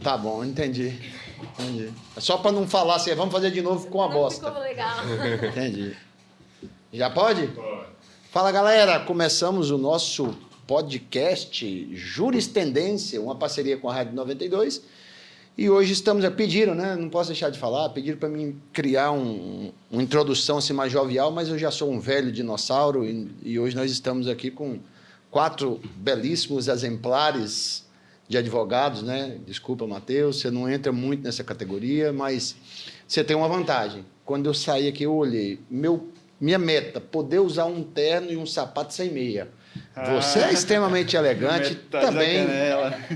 Tá bom, entendi. É só para não falar assim, vamos fazer de novo com a bosta. Ficou legal. Entendi. Já pode? Pode. Fala, galera. Começamos o nosso podcast Jurisprudência, uma parceria com a Rádio 92. E hoje estamos... Pediram, né? Não posso deixar de falar. Pediram para mim criar uma introdução assim, mais jovial, mas eu já sou um velho dinossauro e hoje nós estamos aqui com 4 belíssimos exemplares de advogados, né? Desculpa, Matheus, você não entra muito nessa categoria, mas você tem uma vantagem. Quando eu saí aqui, eu olhei. Minha meta, poder usar um terno e um sapato sem meia. Você é extremamente elegante, também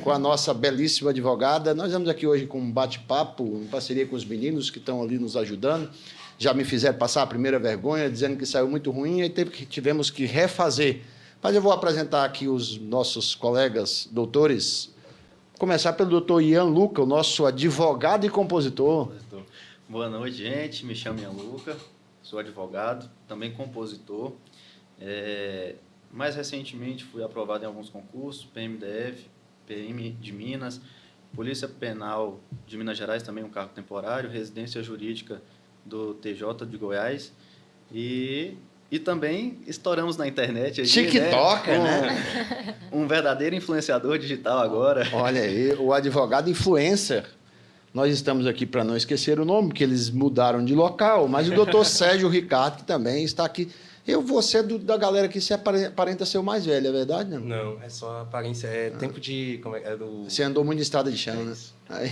com a nossa belíssima advogada. Nós vamos aqui hoje com um bate-papo, em parceria com os meninos que estão ali nos ajudando. Já me fizeram passar a primeira vergonha, dizendo que saiu muito ruim, e tivemos que refazer. Mas eu vou apresentar aqui os nossos colegas doutores. Começar pelo doutor Ian Luca, o nosso advogado e compositor. Boa noite, gente. Me chamo Ian Luca, sou advogado, também compositor. Mais recentemente fui aprovado em alguns concursos, PMDF, PM de Minas, Polícia Penal de Minas Gerais, também um cargo temporário, residência jurídica do TJ de Goiás e também estouramos na internet. TikToker, né? Um verdadeiro influenciador digital agora. Olha aí, o advogado influencer. Nós estamos aqui para não esquecer o nome, porque eles mudaram de local, mas o doutor Sérgio Ricardo, que também está aqui. Eu vou ser da galera que se aparenta ser o mais velho, é verdade, não? Não, é só aparência, é tempo de... Você andou muito em estrada de chão, né? Aí,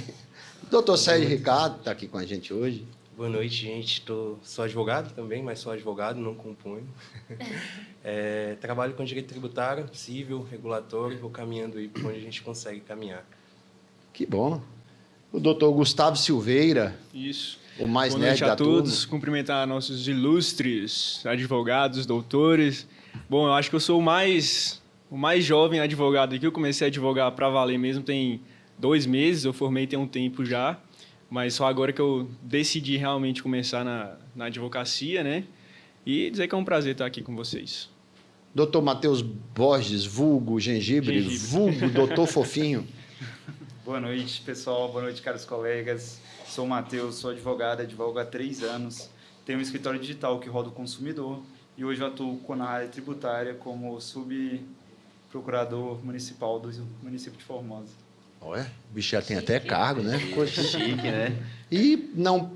o doutor Sérgio Ricardo está aqui com a gente hoje. Boa noite, gente. Sou advogado também, mas sou advogado, não componho. Trabalho com direito tributário, civil, regulatório, vou caminhando aí para onde a gente consegue caminhar. Que bom. O doutor Gustavo Silveira. Isso. O mais Boa noite nerd a da todos. turma. Cumprimentar nossos ilustres advogados, doutores. Bom, eu acho que eu sou o mais jovem advogado aqui. Eu comecei a advogar para valer mesmo tem 2 meses. Eu formei tem um tempo já. Mas só agora que eu decidi realmente começar na advocacia, né? E dizer que é um prazer estar aqui com vocês. Doutor Matheus Borges, vulgo gengibre, vulgo doutor Fofinho. Boa noite, pessoal. Boa noite, caros colegas. Sou o Matheus, sou advogado, advogo há 3 anos. Tenho um escritório digital que roda o consumidor e hoje eu atuo na área tributária como subprocurador municipal do município de Formosa. Olha, o bicho já tem até cargo, né? Chique, né? E, não,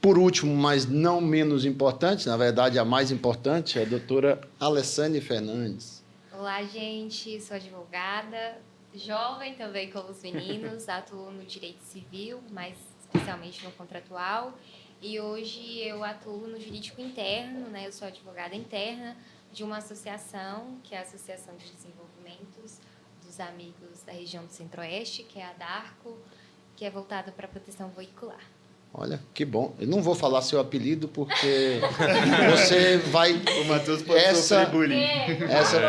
por último, mas não menos importante, na verdade a mais importante, é a doutora Alessandra Fernandes. Olá, gente. Sou advogada, jovem também como os meninos, atuo no direito civil, mas especialmente no contratual. E hoje eu atuo no jurídico interno, né? Eu sou advogada interna de uma associação, que é a Associação de Desenvolvimentos dos Amigos da Região do Centro-Oeste, que é a DARCO, que é voltada para a proteção veicular. Olha, que bom. Eu não vou falar seu apelido, porque você vai... O Matheus pode sofrer bullying.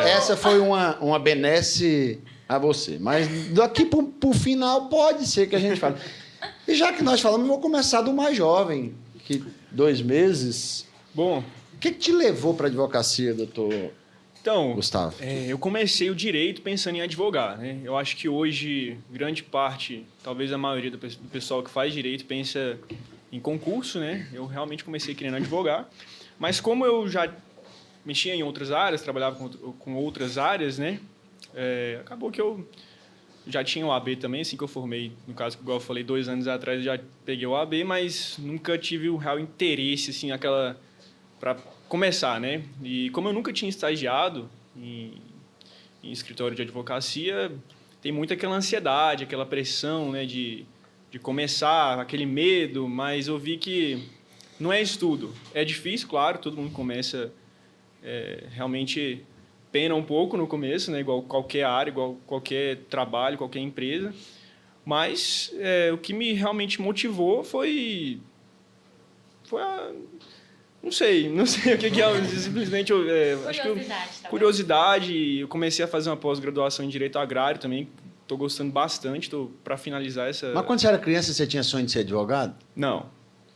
Essa foi uma benesse a você. Mas daqui para o final pode ser que a gente fale. E já que nós falamos, eu vou começar do mais jovem, que 2 meses. Bom, O que te levou para a advocacia, doutor então, Gustavo? eu comecei o direito pensando em advogar, né? Eu acho que hoje, grande parte, talvez a maioria do pessoal que faz direito pensa em concurso, né? Eu realmente comecei querendo advogar. Mas como eu já mexia em outras áreas, trabalhava com outras áreas, né? Acabou que eu já tinha o AB também, assim que eu formei. No caso, igual eu falei, 2 anos atrás eu já peguei o AB, mas nunca tive o real interesse, assim, para começar, né? E como eu nunca tinha estagiado em escritório de advocacia, tem muito aquela ansiedade, aquela pressão, né, de começar, aquele medo, mas eu vi que não é isso tudo. É difícil, claro, todo mundo começa realmente pena um pouco no começo, né, igual qualquer área, igual qualquer trabalho, qualquer empresa, mas o que me realmente motivou foi não sei o que é, simplesmente acho que curiosidade. Eu comecei a fazer uma pós-graduação em Direito Agrário também, estou gostando bastante, estou para finalizar essa... Mas quando você era criança, você tinha sonho de ser advogado? Não.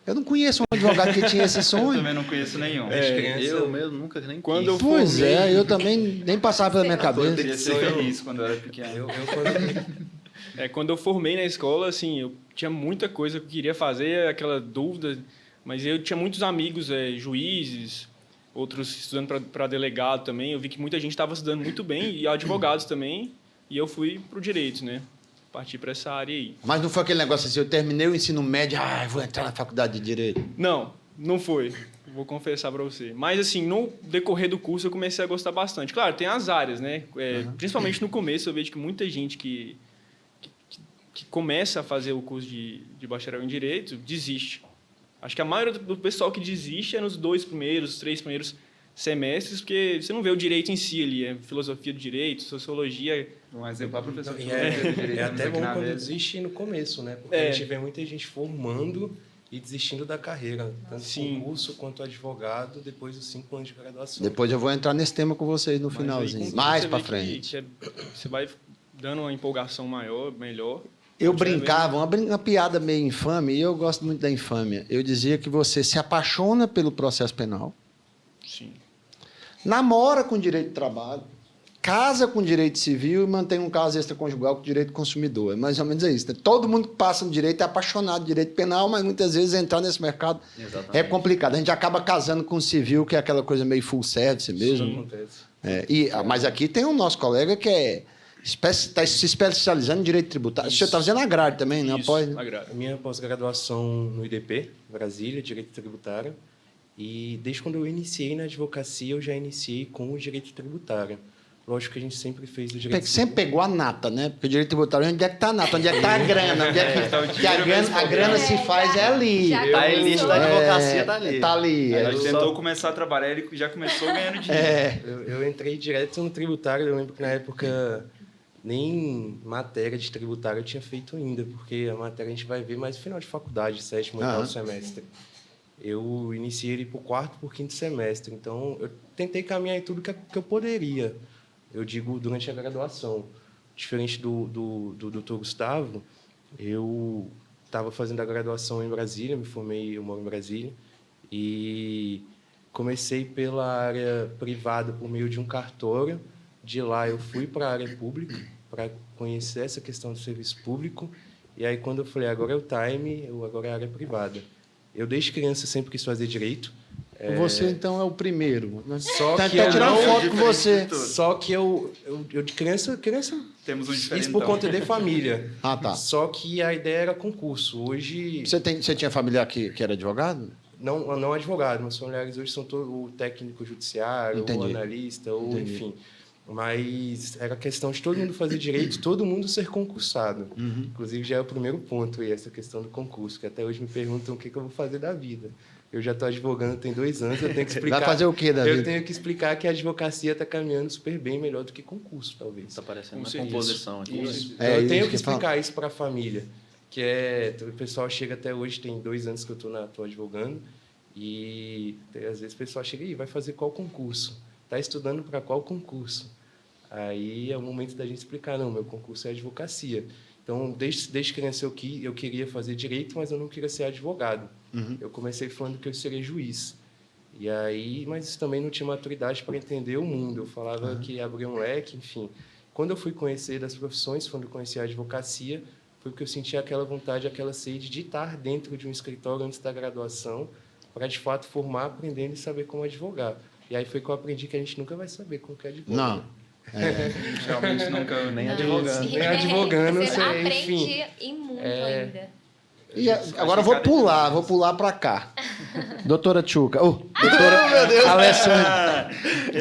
Eu não conheço um advogado que tinha esse Eu sonho. também não conheço nenhum. Eu mesmo nunca nem Quando eu Pois formei, eu também nem passava pela minha Eu cabeça. poderia ser feliz quando eu era pequeno. Quando eu formei na escola, assim, eu tinha muita coisa que eu queria fazer, aquela dúvida, mas eu tinha muitos amigos, juízes, outros estudando para delegado também. Eu vi que muita gente estava estudando muito bem, e advogados também, e eu fui para o direito, né? Parti para essa área aí. Mas não foi aquele negócio assim, eu terminei o ensino médio, vou entrar na faculdade de Direito. Não foi. Vou confessar para você. Mas, assim, no decorrer do curso, eu comecei a gostar bastante. Claro, tem as áreas, né? Principalmente no começo, eu vejo que muita gente que começa a fazer o curso de bacharel em Direito desiste. Acho que a maioria do pessoal que desiste é nos 3 primeiros semestres, porque você não vê o direito em si ali, é filosofia do direito, sociologia. Um exemplo, a professora E de filosofia do direito, é até bom aqui na quando mesa. desiste no começo, né? Porque a gente vê muita gente formando e desistindo da carreira, tanto Sim. concurso quanto advogado, depois dos 5 anos de graduação. Depois eu vou entrar nesse tema com vocês no Mas finalzinho. aí, Mais você pra vê frente. que você vai dando uma empolgação melhor. Eu Você vai brincava, uma piada meio infame, e eu gosto muito da infâmia. Eu dizia que você se apaixona pelo processo penal, Sim. namora com direito de trabalho, casa com direito civil e mantém um caso extraconjugal com direito do consumidor. É mais ou menos isso. Né? Todo mundo que passa no direito é apaixonado de direito penal, mas muitas vezes entrar nesse mercado Exatamente. é complicado. A gente acaba casando com o civil, que é aquela coisa meio full service Isso mesmo. acontece. Mas aqui tem um nosso colega que está se especializando em direito tributário. Você está fazendo agrário também, né? Isso, Após, né? agrário. A minha pós-graduação no IDP, Brasília, Direito Tributário, e desde quando eu iniciei na advocacia, eu já iniciei com o direito tributário. Lógico que a gente sempre fez o direito Sempre pegou a nata, né? Porque o direito tributário, onde é que está a nata? Onde é que está a grana? Onde é que a grana se faz é ali. A elite da advocacia tá ali. Está ali. A gente tentou começar a trabalhar, ele já começou ganhando dinheiro. Eu entrei direto no tributário, eu lembro que na época nem matéria de tributário eu tinha feito ainda, porque a matéria a gente vai ver mais no final de faculdade, 7º, 8º semestre. Eu iniciei ele para o 4º, para o 5º semestre, então eu tentei caminhar em tudo que eu poderia, eu digo, durante a graduação. Diferente do Dr. Gustavo, eu estava fazendo a graduação em Brasília, eu moro em Brasília, e comecei pela área privada por meio de um cartório. De lá eu fui para a área pública para conhecer essa questão do serviço público, e aí quando eu falei, agora é o time, agora é a área privada. Eu desde criança sempre quis fazer direito. Você, então, é o primeiro. Só Tá que eu tirando não- foto com você. Só que eu de criança Temos um isso diferentão. por conta de família. Ah, tá. Só que a ideia era concurso. Hoje, Você tinha familiar que era advogado? não advogado, meus familiares hoje são todo o técnico judiciário, Entendi. ou analista, ou Entendi. enfim. Mas era questão de todo mundo fazer direito, todo mundo ser concursado. Inclusive, já é o primeiro ponto aí, essa questão do concurso, que até hoje me perguntam o que eu vou fazer da vida. Eu já estou advogando tem 2 anos, eu tenho que explicar... Vai fazer o quê da Eu vida? tenho que explicar que a advocacia está caminhando super bem, melhor do que concurso, talvez. Está parecendo Com uma certeza. composição aqui. Isso. Então, É eu tenho isso que que eu falo. explicar isso para a família, que o pessoal chega até hoje, tem 2 anos que eu estou advogando, e às vezes o pessoal chega e vai fazer qual concurso? Está estudando para qual concurso? Aí é o momento da gente explicar, não, meu concurso é advocacia. Então, desde criança eu queria fazer direito, mas eu não queria ser advogado. Eu comecei falando que eu seria juiz. E aí, mas isso também não tinha maturidade para entender o mundo. Eu falava que ia abrir um leque, enfim. Quando eu fui conhecer das profissões, quando eu conheci a advocacia, foi porque eu senti aquela vontade, aquela sede de estar dentro de um escritório antes da graduação, para, de fato, formar, aprendendo e saber como advogar. E aí foi que eu aprendi que a gente nunca vai saber como que é advogar. Não. Realmente nunca nem Não. advogando. Nem advogando, Você você, aprende enfim. e muito ainda. E agora eu vou pular para cá. Doutora Tchuca. Doutora Alessandra.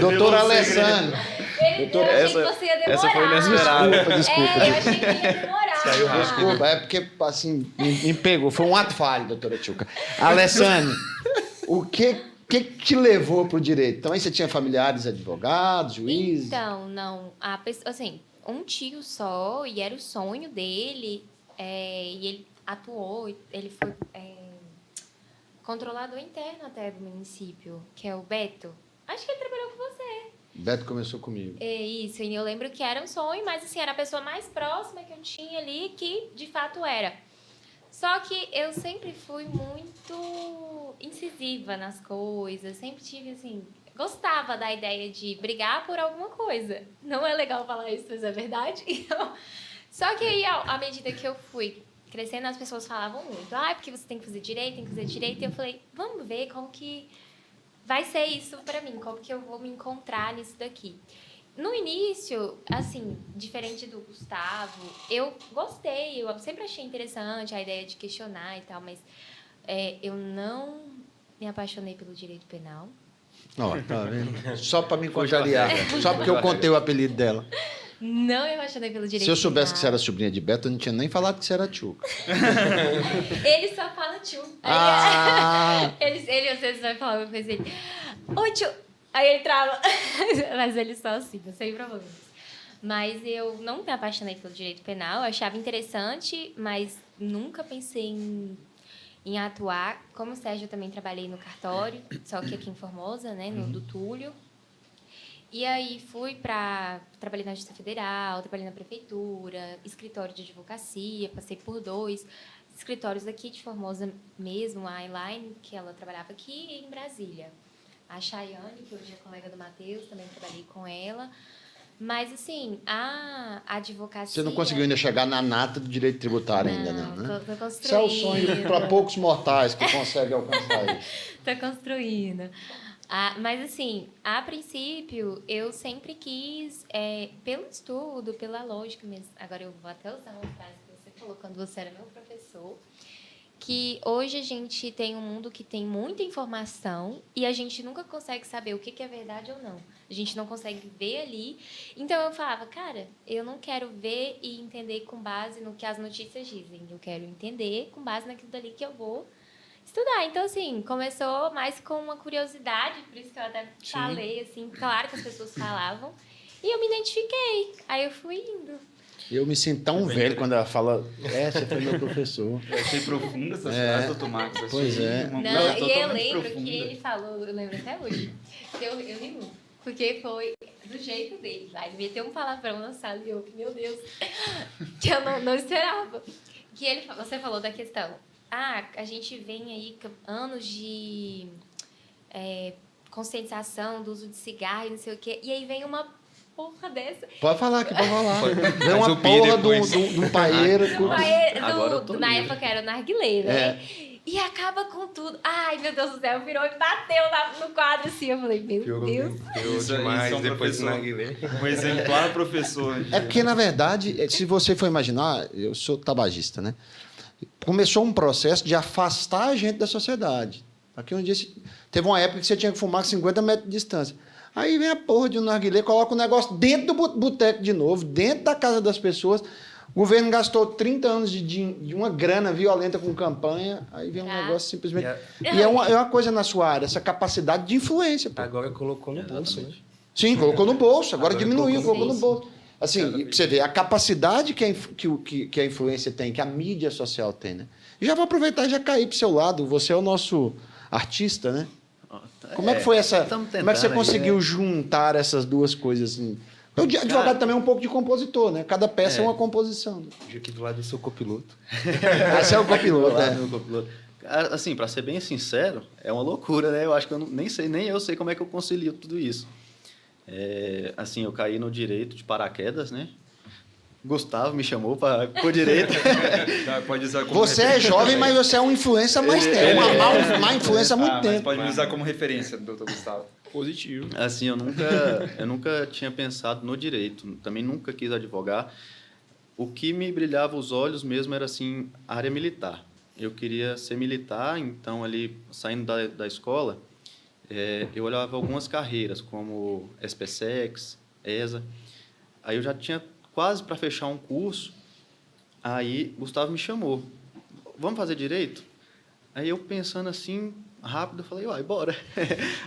Doutora Alessandra. Eu achei que você ia demorar. essa foi inesperada. Desculpa. Eu achei que ia demorar. Desculpa, é porque, assim, me pegou. Foi um ato falho, doutora Tchuca. Alessandra, o que te levou para o direito? Então, aí você tinha familiares advogados, juízes? Então, não. A pessoa, assim, um tio só, e era o sonho dele, e ele atuou, ele foi controlador interno até do município, que é o Beto. Acho que ele trabalhou com você. Beto começou comigo. É isso, e eu lembro que era um sonho, mas assim, era a pessoa mais próxima que eu tinha ali, que de fato era. Só que eu sempre fui muito incisiva nas coisas, sempre tive assim, gostava da ideia de brigar por alguma coisa. Não é legal falar isso, mas é verdade. Só que aí, à medida que eu fui crescendo, as pessoas falavam muito. Ah, porque você tem que fazer direito, tem que fazer direito. E eu falei, vamos ver como que vai ser isso pra mim, como que eu vou me encontrar nisso daqui. No início, assim, diferente do Gustavo, eu gostei, eu sempre achei interessante a ideia de questionar e tal, mas eu não me apaixonei pelo direito penal. Ó, tá vendo? Só para me contrariar. Só porque eu contei o apelido dela. Não me apaixonei pelo direito Se eu soubesse que você penal. era sobrinha de Beto, eu não tinha nem falado que você era tchuca. Ele só fala tio. Ah! Ele às vezes vai falar uma coisa assim, ô tio. Aí ele trava. Mas ele só assim, sem problemas. Mas eu não me apaixonei pelo direito penal. Eu achava interessante, mas nunca pensei em atuar. Como o Sérgio, eu também trabalhei no cartório, só que aqui em Formosa, né, no do Túlio. E aí trabalhei na Justiça Federal, trabalhei na prefeitura, escritório de advocacia, passei por 2 escritórios aqui de Formosa mesmo, a Eline, que ela trabalhava aqui, e em Brasília. A Chayane, que hoje é colega do Matheus, também trabalhei com ela. Mas, assim, a advocacia... Você não conseguiu ainda chegar na nata do direito tributário ainda, não, né? Tô construindo. Isso é o sonho para poucos mortais que conseguem alcançar isso. Tô construindo. Mas, assim, a princípio, eu sempre quis, pelo estudo, pela lógica mesmo. Agora, eu vou até usar uma frase que você falou quando você era meu professor, que hoje a gente tem um mundo que tem muita informação e a gente nunca consegue saber o que é verdade ou não. A gente não consegue ver ali. Então, eu falava, cara, eu não quero ver e entender com base no que as notícias dizem. Eu quero entender com base naquilo dali que eu vou estudar. Então, assim, começou mais com uma curiosidade, por isso que eu até falei, assim, claro que as pessoas falavam, e eu me identifiquei. Aí eu fui indo. Eu me sinto tão velho quando ela fala, você foi meu professor. Eu achei profunda essa frase, doutor Marcos. Achei Pois é. uma Não, coisa e eu totalmente lembro profunda. que ele falou, eu lembro até hoje, que eu ri muito, porque foi do jeito dele. Lá. Ele meteu um palavrão na sala e eu, meu Deus, que eu não esperava. Que você falou da questão, a gente vem aí anos de conscientização do uso de cigarro e não sei o quê, e aí vem uma porra dessa. Pode falar aqui, pode falar. Vem Faz uma o pi porra depois. de um paeiro. Agora eu tô Na livre. época era o narguilé, né? E acaba com tudo. Ai, meu Deus do céu, virou e bateu no quadro assim. Eu falei, meu Deus. Isso demais é um depois do professor. narguilé. Um exemplar professor. É porque, na verdade, se você for imaginar, eu sou tabagista, né? Começou um processo de afastar a gente da sociedade. Aqui um dia teve uma época que você tinha que fumar com 50 metros de distância. Aí vem a porra de um narguilé, coloca o negócio dentro do boteco de novo, dentro da casa das pessoas. O governo gastou 30 anos de uma grana violenta com campanha, aí vem um negócio simplesmente... E é uma coisa na sua área, essa capacidade de influência. Pô. Agora colocou no bolso, né? Sim, colocou no bolso, agora diminuiu, colocou no Sim. bolso. Assim, e pra você ver a capacidade que a influência tem, que a mídia social tem, né? E já vou aproveitar e já cair pro seu lado, você é o nosso artista, né? Como é que foi essa... Estamos Como é que você tentando aí, conseguiu né? juntar essas duas coisas assim? O advogado também é um pouco de compositor, né? Cada peça é uma composição. Hoje aqui do lado do seu copiloto. Esse é o copiloto, Lá é. no copiloto. Cara, assim, para ser bem sincero, é uma loucura, né? Eu acho que eu nem eu sei como é que eu concilio tudo isso. Assim, eu caí no direito de paraquedas, né? Gustavo me chamou para o direito. Pode usar como Você é jovem, mas você é uma influência há mais tempo. Uma má influência há muito mas tempo. pode me usar como referência, doutor Gustavo. Positivo. Assim, eu nunca tinha pensado no direito, também nunca quis advogar. O que me brilhava os olhos mesmo era, assim, a área militar. Eu queria ser militar, então, ali, saindo da escola, eu olhava algumas carreiras, como SPSEX, ESA. Aí eu já tinha quase para fechar um curso, aí Gustavo me chamou. Vamos fazer direito? Aí eu pensando assim, rápido, eu falei, uai, bora.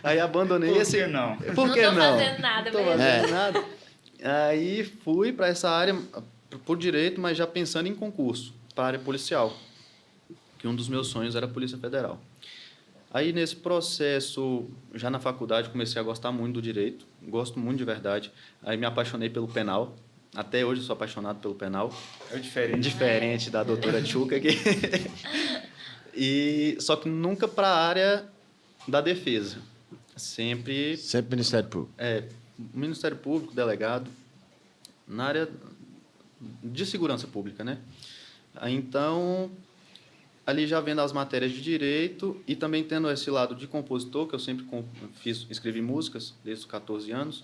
Aí abandonei Por esse... que não? Por que Não tô não? fazendo nada Não tô mesmo. fazendo nada. Aí fui para essa área, por direito, mas já pensando em concurso, para a área policial, que um dos meus sonhos era a Polícia Federal. Aí, nesse processo, já na faculdade, comecei a gostar muito do direito, gosto muito de verdade. Aí me apaixonei pelo penal, até hoje sou apaixonado pelo penal. É diferente. Diferente da doutora Tchuca aqui. Só que nunca para a área da defesa. Sempre Sempre Ministério Público. Ministério Público, delegado. Na área de segurança pública, né? Aí, então, ali já vendo as matérias de direito e também tendo esse lado de compositor, que eu sempre escrevi músicas desde os 14 anos,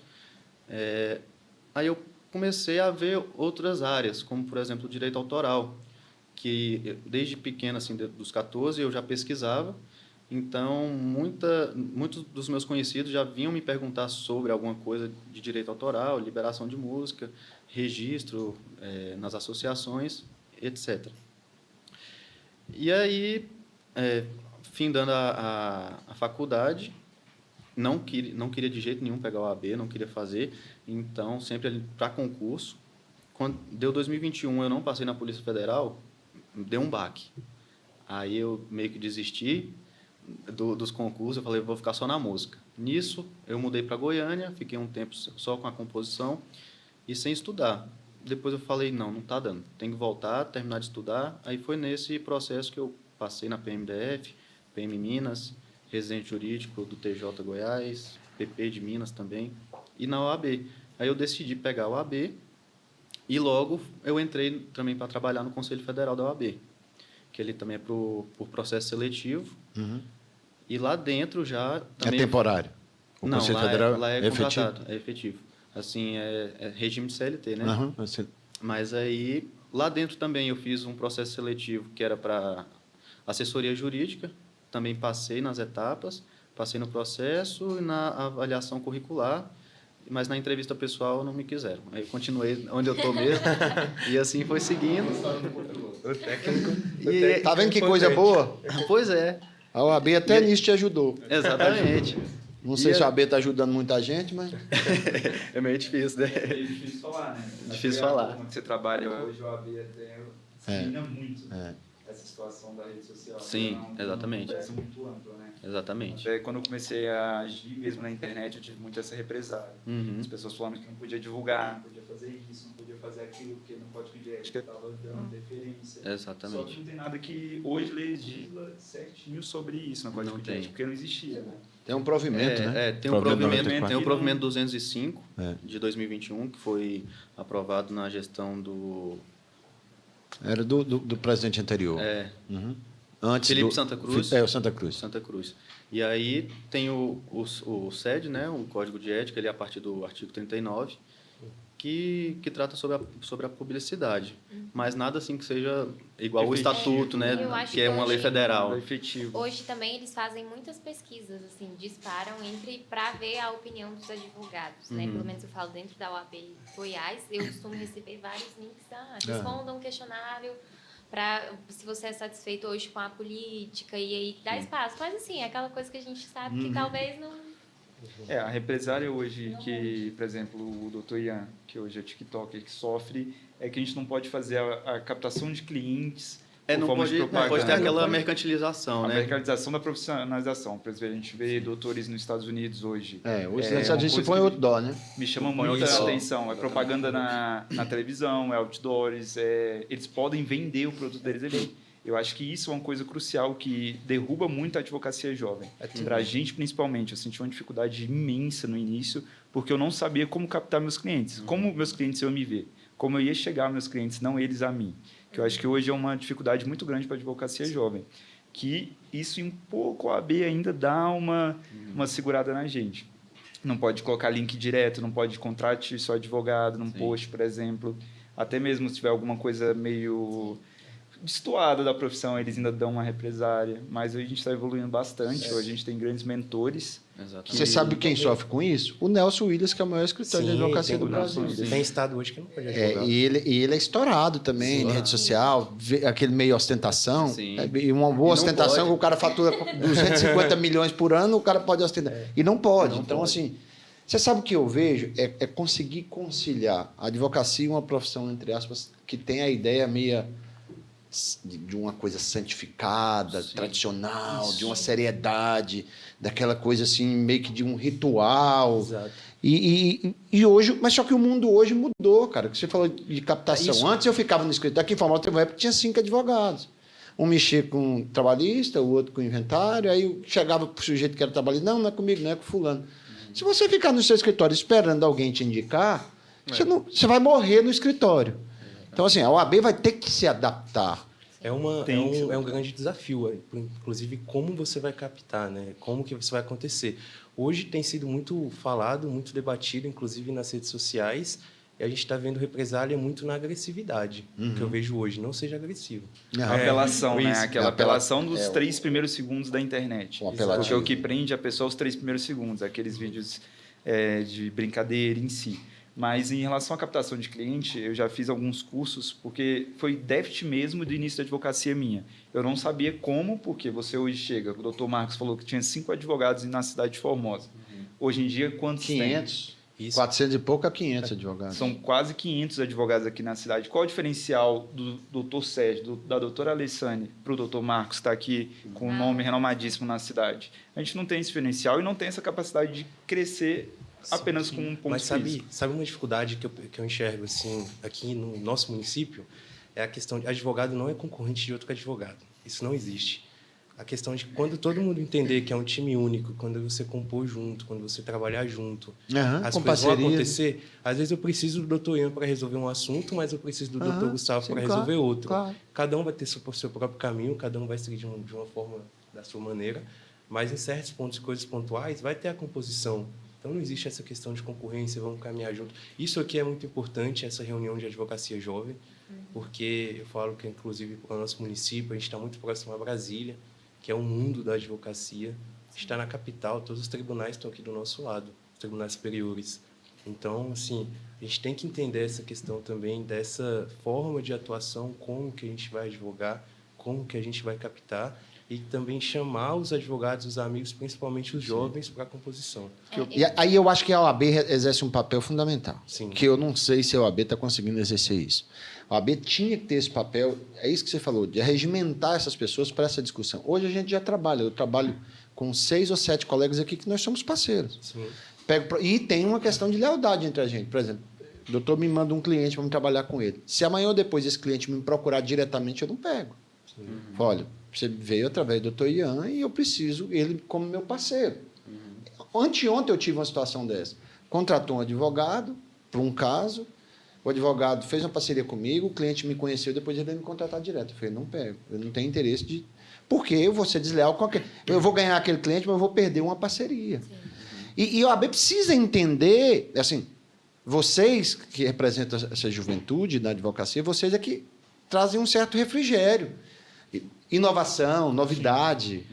aí eu comecei a ver outras áreas, como, por exemplo, o direito autoral, que desde pequeno, assim, dos 14, eu já pesquisava. Então, muitos dos meus conhecidos já vinham me perguntar sobre alguma coisa de direito autoral, liberação de música, registro nas associações, etc. E aí, findando a faculdade, não queria de jeito nenhum pegar o AB, não queria fazer, então, sempre para concurso. Quando deu 2021, eu não passei na Polícia Federal, deu um baque. Aí eu meio que desisti dos concursos, eu falei, vou ficar só na música. Nisso, eu mudei para Goiânia, fiquei um tempo só com a composição e sem estudar. Depois eu falei, não está dando, tem que voltar, terminar de estudar. Aí foi nesse processo que eu passei na PMDF, PM Minas, residente jurídico do TJ Goiás, PP de Minas também, e na OAB. Aí eu decidi pegar a OAB e logo eu entrei também para trabalhar no Conselho Federal da OAB, que ele também é por processo seletivo. Uhum. E lá dentro já... Também é temporário? O não, Conselho lá Federal lá é efetivo? contratado, é efetivo. Assim, é regime de CLT, né? Uhum. Mas aí, lá dentro também eu fiz um processo seletivo que era para assessoria jurídica, também passei nas etapas, passei no processo e na avaliação curricular, mas na entrevista pessoal não me quiseram. Aí eu continuei onde eu estou mesmo, e assim foi seguindo. O técnico... Tá vendo que coisa boa? Pois é, A OAB até nisso te ajudou. exatamente. Não sei se a OAB está ajudando muita gente, mas... É meio difícil, né? É difícil falar, né? Difícil Até falar. A forma que você trabalha hoje, o AB até discrimina muito É. essa situação da rede social. Sim, exatamente. É muito amplo, né? Exatamente. Até quando eu comecei a agir mesmo na internet, eu tive muito essa represália. Uhum. As pessoas falando que não podia divulgar, não podia fazer isso, não podia fazer aquilo, porque no código de ética estava dando deferência. Exatamente. Só que não tem nada que hoje legisla certinho sobre isso no código Não de tem. ética, porque não existia, né? Tem um provimento, né? Tem o provimento, 94. 205 É. de 2021, que foi aprovado na gestão do Era do presidente anterior. Uhum. Antes Felipe Santa Cruz. O Santa Cruz. Santa Cruz. E aí tem o CED, né, o Código de Ética, ele é a partir do artigo 39, que trata sobre a publicidade. Mas nada assim que seja igual ao Efetivo. estatuto, né, Eu acho que é que uma lei hoje- federal. Efetivo. Hoje também eles fazem muitas pesquisas, assim, disparam para ver a opinião dos advogados, né? Pelo menos eu falo dentro da OAB Goiás, eu costumo receber vários links, respondam um questionário para se você é satisfeito hoje com a política e aí dá espaço. Mas assim, é aquela coisa que a gente sabe que talvez não... A represária hoje que, por exemplo, o Dr. Ian, que hoje é TikToker, que sofre, é que a gente não pode fazer a captação de clientes por Não forma pode, de não propaganda. pode ter aquela Não pode- mercantilização, A né? mercantilização da profissionalização. Por exemplo, a gente vê doutores nos Estados Unidos hoje. Hoje É, a gente uma se põe coisa outro dó, né? Me chama muita atenção. É propaganda na televisão, é outdoors, eles podem vender o produto deles ali. Eu acho que isso é uma coisa crucial que derruba muito a advocacia jovem. Para a gente, principalmente, eu senti uma dificuldade imensa no início, porque eu não sabia como captar meus clientes, como meus clientes iam me ver, como eu ia chegar aos meus clientes, não eles a mim. Que eu acho que hoje é uma dificuldade muito grande para a advocacia jovem. Que isso, em pouco, a AB ainda dá uma segurada na gente. Não pode colocar link direto, não pode contrate seu advogado num post, por exemplo. Até mesmo se tiver alguma coisa meio destoada da profissão, eles ainda dão uma represária. Mas hoje a gente está evoluindo bastante. Hoje a gente tem grandes mentores. Exatamente. Você sabe quem sofre com isso? O Nelson Williams, que é o maior escritório de advocacia do tem o Brasil. Nelson Williams. Tem estado hoje que não pode advogar. E ele é estourado também em rede social, aquele meio ostentação. Sim. E uma boa não ostentação, pode. que o cara fatura 250 milhões por ano, o cara pode ostentar. E não pode. Então, assim, você sabe o que eu vejo? É conseguir conciliar a advocacia uma profissão, entre aspas, que tem a ideia meia de uma coisa santificada, tradicional, de uma seriedade, daquela coisa assim, meio que de um ritual. Exato. E hoje, mas só que o mundo hoje mudou, cara. Que você falou de captação. Isso. Antes eu ficava no escritório, aqui em Formal teve uma época que tinha 5 advogados. Um mexia com trabalhista, o outro com inventário, aí eu chegava para o sujeito que era trabalhista, não é comigo, não é com fulano. Se você ficar no seu escritório esperando alguém te indicar, você vai morrer no escritório. Então, assim, a OAB vai ter que se adaptar. É um grande desafio, inclusive como você vai captar, né? Como que isso vai acontecer. Hoje tem sido muito falado, muito debatido, inclusive nas redes sociais, e a gente está vendo represália muito na agressividade, que eu vejo hoje. Não seja agressivo. A apelação, né? isso. Aquela apelação dos 3 primeiros segundos da internet. Um apelativo. Porque o que prende a pessoa aos 3 primeiros segundos, aqueles vídeos de brincadeira em si. Mas em relação à captação de cliente, eu já fiz alguns cursos, porque foi déficit mesmo do início da advocacia minha. Eu não sabia como, porque você hoje chega, o doutor Marcos falou que tinha 5 advogados na cidade de Formosa. Hoje em dia, quantos 500. tem? Isso. 400 e pouco a 500 advogados. São quase 500 advogados aqui na cidade. Qual o diferencial do doutor Sérgio, da doutora Alessane, para o doutor Marcos estar aqui com um nome renomadíssimo na cidade? A gente não tem esse diferencial e não tem essa capacidade de crescer apenas com um ponto Mas físico. sabe uma dificuldade que eu enxergo assim, aqui no nosso município? É a questão de advogado não é concorrente de outro advogado. Isso não existe. A questão de quando todo mundo entender que é um time único, quando você compor junto, quando você trabalhar junto, as com coisas vão parceria. acontecer. Às vezes eu preciso do doutor Ian para resolver um assunto, mas eu preciso do doutor Gustavo para resolver outro. Claro. Cada um vai ter seu próprio caminho, cada um vai seguir de uma forma da sua maneira, mas em certos pontos, coisas pontuais, vai ter a composição. Então não existe essa questão de concorrência, vamos caminhar junto. Isso aqui é muito importante, essa reunião de advocacia jovem, porque eu falo que, inclusive, para o nosso município, a gente está muito próximo a Brasília, que é o mundo da advocacia, está na capital, todos os tribunais estão aqui do nosso lado, os tribunais superiores. Então, assim, a gente tem que entender essa questão também dessa forma de atuação, como que a gente vai advogar, como que a gente vai captar, e também chamar os advogados, os amigos, principalmente os jovens, para a composição. E aí eu acho que a OAB exerce um papel fundamental. Sim. Que eu não sei se a OAB está conseguindo exercer isso. A OAB tinha que ter esse papel, é isso que você falou, de regimentar essas pessoas para essa discussão. Hoje a gente já trabalha, eu trabalho com 6 ou 7 colegas aqui que nós somos parceiros. Sim. E tem uma questão de lealdade entre a gente. Por exemplo, o doutor me manda um cliente para me trabalhar com ele. Se amanhã ou depois esse cliente me procurar diretamente, eu não pego. Olha, você veio através do doutor Ian e eu preciso ele como meu parceiro. Anteontem eu tive uma situação dessa. Contratou um advogado para um caso, o advogado fez uma parceria comigo, o cliente me conheceu, depois ele veio me contratar direto. Eu falei, não pego, eu não tenho interesse de... Porque eu vou ser desleal com aquele... Eu vou ganhar aquele cliente, mas eu vou perder uma parceria. E a OAB precisa entender, assim, vocês que representam essa juventude da advocacia, vocês é que trazem um certo refrigério. Inovação, novidade.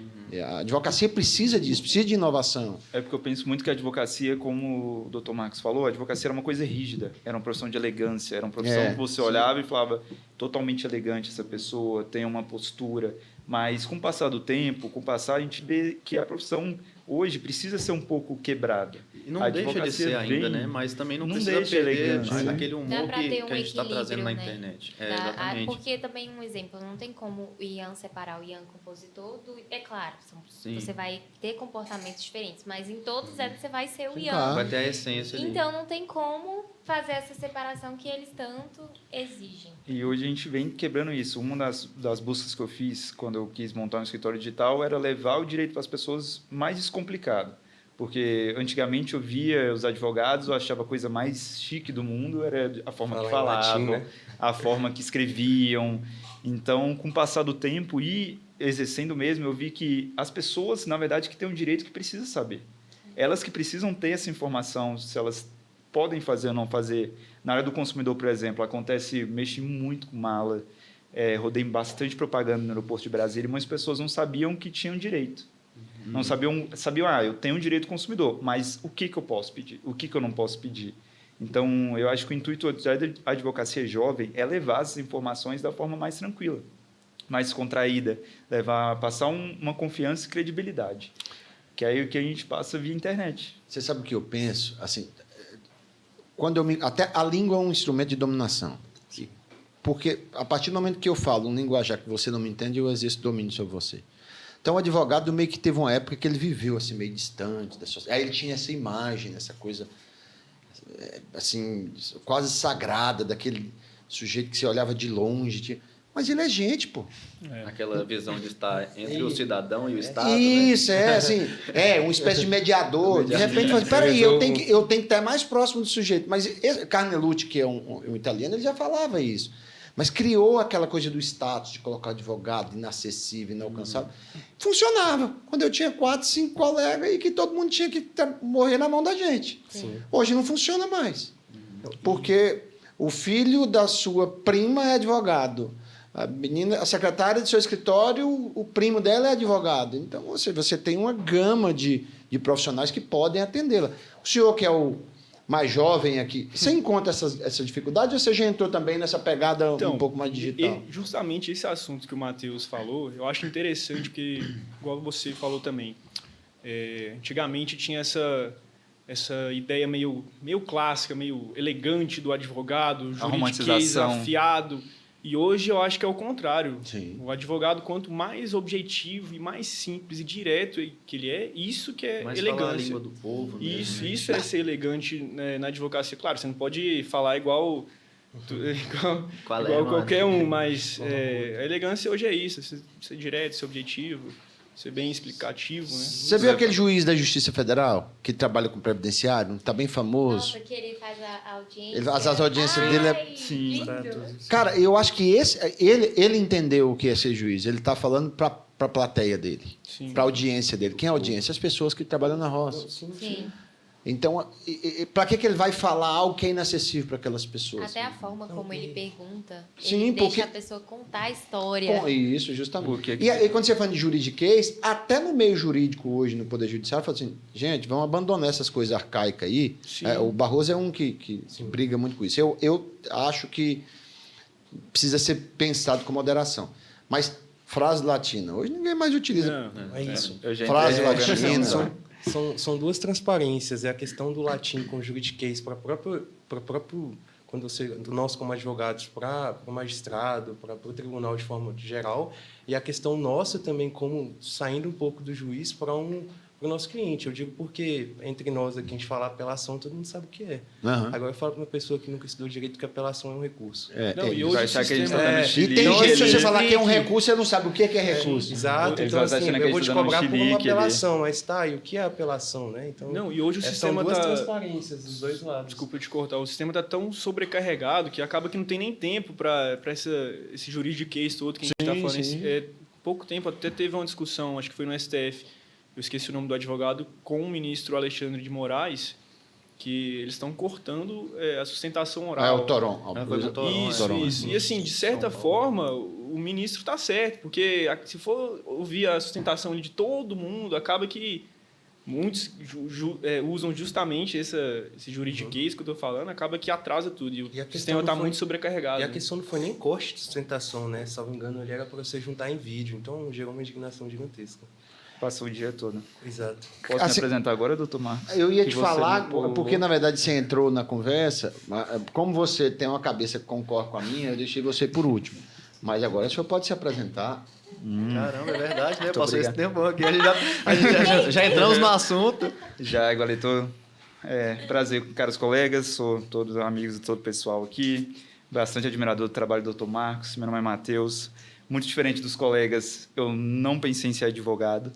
A advocacia precisa disso, precisa de inovação. É porque eu penso muito que a advocacia, como o doutor Marcos falou, a advocacia era uma coisa rígida, era uma profissão de elegância, era uma profissão que você olhava e falava totalmente elegante essa pessoa, tem uma postura, mas com o passar do tempo, com o passar, a gente vê que a profissão hoje precisa ser um pouco quebrada. E não A deixa de advocacia ser ainda, vem- né? Mas também não não precisa deixa perder elegante, né? aquele Dá humor pra que ter um a gente está trazendo na equilíbrio, né? internet. Dá- Exatamente. porque também, um exemplo, não tem como o Ian separar o Ian compositor do... É claro, Sim. você vai ter comportamentos diferentes, mas em todos eles você vai ser o Ian. Claro. Vai ter a essência ali. Então não tem como fazer essa separação que eles tanto exigem. E hoje a gente vem quebrando isso. Uma das buscas que eu fiz quando eu quis montar um escritório digital era levar o direito para as pessoas mais descomplicado. Porque antigamente eu via os advogados, eu achava a coisa mais chique do mundo, era a forma que Falar em falavam, latim, né? a forma que escreviam. Então, com o passar do tempo e exercendo mesmo, eu vi que as pessoas, na verdade, que têm um direito que precisam saber. Elas que precisam ter essa informação, se elas podem fazer ou não fazer. Na área do consumidor, por exemplo, mexi muito com mala, rodei bastante propaganda no aeroporto de Brasília e muitas pessoas não sabiam que tinham direito. Não sabiam, eu tenho um direito consumidor, mas o que eu posso pedir? O que eu não posso pedir? Então, eu acho que o intuito da advocacia jovem é levar essas informações da forma mais tranquila, mais contraída, passar uma confiança e credibilidade, que é o que a gente passa via internet. Você sabe o que eu penso? Assim, até a língua é um instrumento de dominação. Porque, a partir do momento que eu falo um linguajar que você não me entende, eu exerço domínio sobre você. Então, o advogado meio que teve uma época que ele viveu assim, meio distante da sociedade. Aí ele tinha essa imagem, essa coisa assim, quase sagrada, daquele sujeito que você olhava de longe. Mas ele é gente, pô. Aquela visão de estar entre o cidadão e o Estado, Isso, né? assim, uma espécie de mediador. De repente, fala, peraí, eu tenho que estar mais próximo do sujeito. Mas Carnelucci, que é um italiano, ele já falava isso. Mas criou aquela coisa do status de colocar advogado inacessível, inalcançável. Funcionava. Quando eu tinha 4, 5 colegas e que todo mundo tinha que morrer na mão da gente. Sim. Hoje não funciona mais. Porque o filho da sua prima é advogado. A secretária do seu escritório, o primo dela é advogado. Então, você tem uma gama de profissionais que podem atendê-la. O senhor, que é o mais jovem aqui, você encontra essa dificuldade ou você já entrou também nessa pegada um pouco mais digital? Justamente esse assunto que o Matheus falou, eu acho interessante, porque, igual você falou também, antigamente tinha essa ideia meio clássica, meio elegante do advogado, juridiquês afiado. E hoje eu acho que é o contrário. Sim. O advogado, quanto mais objetivo e mais simples e direto que ele é, isso que é mais elegância. Falar a língua do povo. Isso, mesmo, né? isso é ser elegante, né, na advocacia. Claro, você não pode falar igual qualquer um, mas a elegância hoje é isso, ser direto, ser objetivo, ser bem explicativo, né? Você viu aquele juiz da Justiça Federal que trabalha com previdenciário? Está bem famoso. Nossa, que ele faz a audiência. As audiências dele é... Sim. Lindo. Cara, eu acho que ele entendeu o que é ser juiz. Ele está falando para a plateia dele, para a audiência dele. Quem é a audiência? As pessoas que trabalham na roça. Sim. Então, para que ele vai falar algo que é inacessível para aquelas pessoas? Até a forma como ele pergunta, Sim, ele porque- deixa a pessoa contar a história. Isso, justamente. Porque- E aí, quando você fala de juridiquês, até no meio jurídico hoje, no Poder Judiciário, fala assim, gente, vamos abandonar essas coisas arcaicas aí. Sim. O Barroso é um que briga muito com isso. Eu acho que precisa ser pensado com moderação. Mas frase latina, hoje ninguém mais utiliza. Não, É isso. Eu já Frase entrei na latina. organização. São duas transparências. É a questão do latim com juridiquês para próprio quando do nós como advogados para o magistrado, para o tribunal de forma geral, e a questão nossa também como saindo um pouco do juiz para o nosso cliente. Eu digo porque entre nós aqui a gente fala apelação, todo mundo sabe o que é. Aham. Agora eu falo para uma pessoa que nunca estudou direito que apelação é um recurso. Não, e Vai hoje o achar que a gente sistema... tá dando E chilique tem gente, se ali. você falar que é um recurso, você não sabe o que é recurso. Exato, Eles então vão assim, achando que a eu vou gente te tá dando cobrar por uma chilique ali. apelação, mas tá, e o que é apelação, né? Então, Não, e hoje o são sistema duas tá... transparências dos dois lados. Desculpa te cortar, o sistema está tão sobrecarregado que acaba que não tem nem tempo para esse juridiquês todo que a gente está falando. sim. Pouco tempo, até teve uma discussão, acho que foi no STF, eu esqueci o nome do advogado, com o ministro Alexandre de Moraes, que eles estão cortando a sustentação oral. É o Toron. Foi pro Toron, Isso. E assim, de certa forma, o ministro está certo, porque se for ouvir a sustentação de todo mundo, acaba que muitos usam justamente esse juridiquês que eu estou falando, acaba que atrasa tudo. E o E a questão sistema não está foi- muito sobrecarregado. E a né? questão não foi nem corte de sustentação, né? Salvo engano, ele era para você juntar em vídeo. Então, gerou uma indignação gigantesca. Passou o dia todo. Exato. Posso Assim- me apresentar agora, doutor Marcos? Eu ia Que te você falar, não- porque na verdade você entrou na conversa, como você tem uma cabeça que concorda com a minha, eu deixei você por último. Mas agora o senhor pode se apresentar. Caramba, é verdade, né? Muito Passou esse obrigado. tempo aqui. A gente já entramos no assunto. Já, Igualitor. Prazer, caros colegas, sou todos amigos de todo o pessoal aqui, bastante admirador do trabalho do Dr. Marcos, meu nome é Matheus. Muito diferente dos colegas, eu não pensei em ser advogado,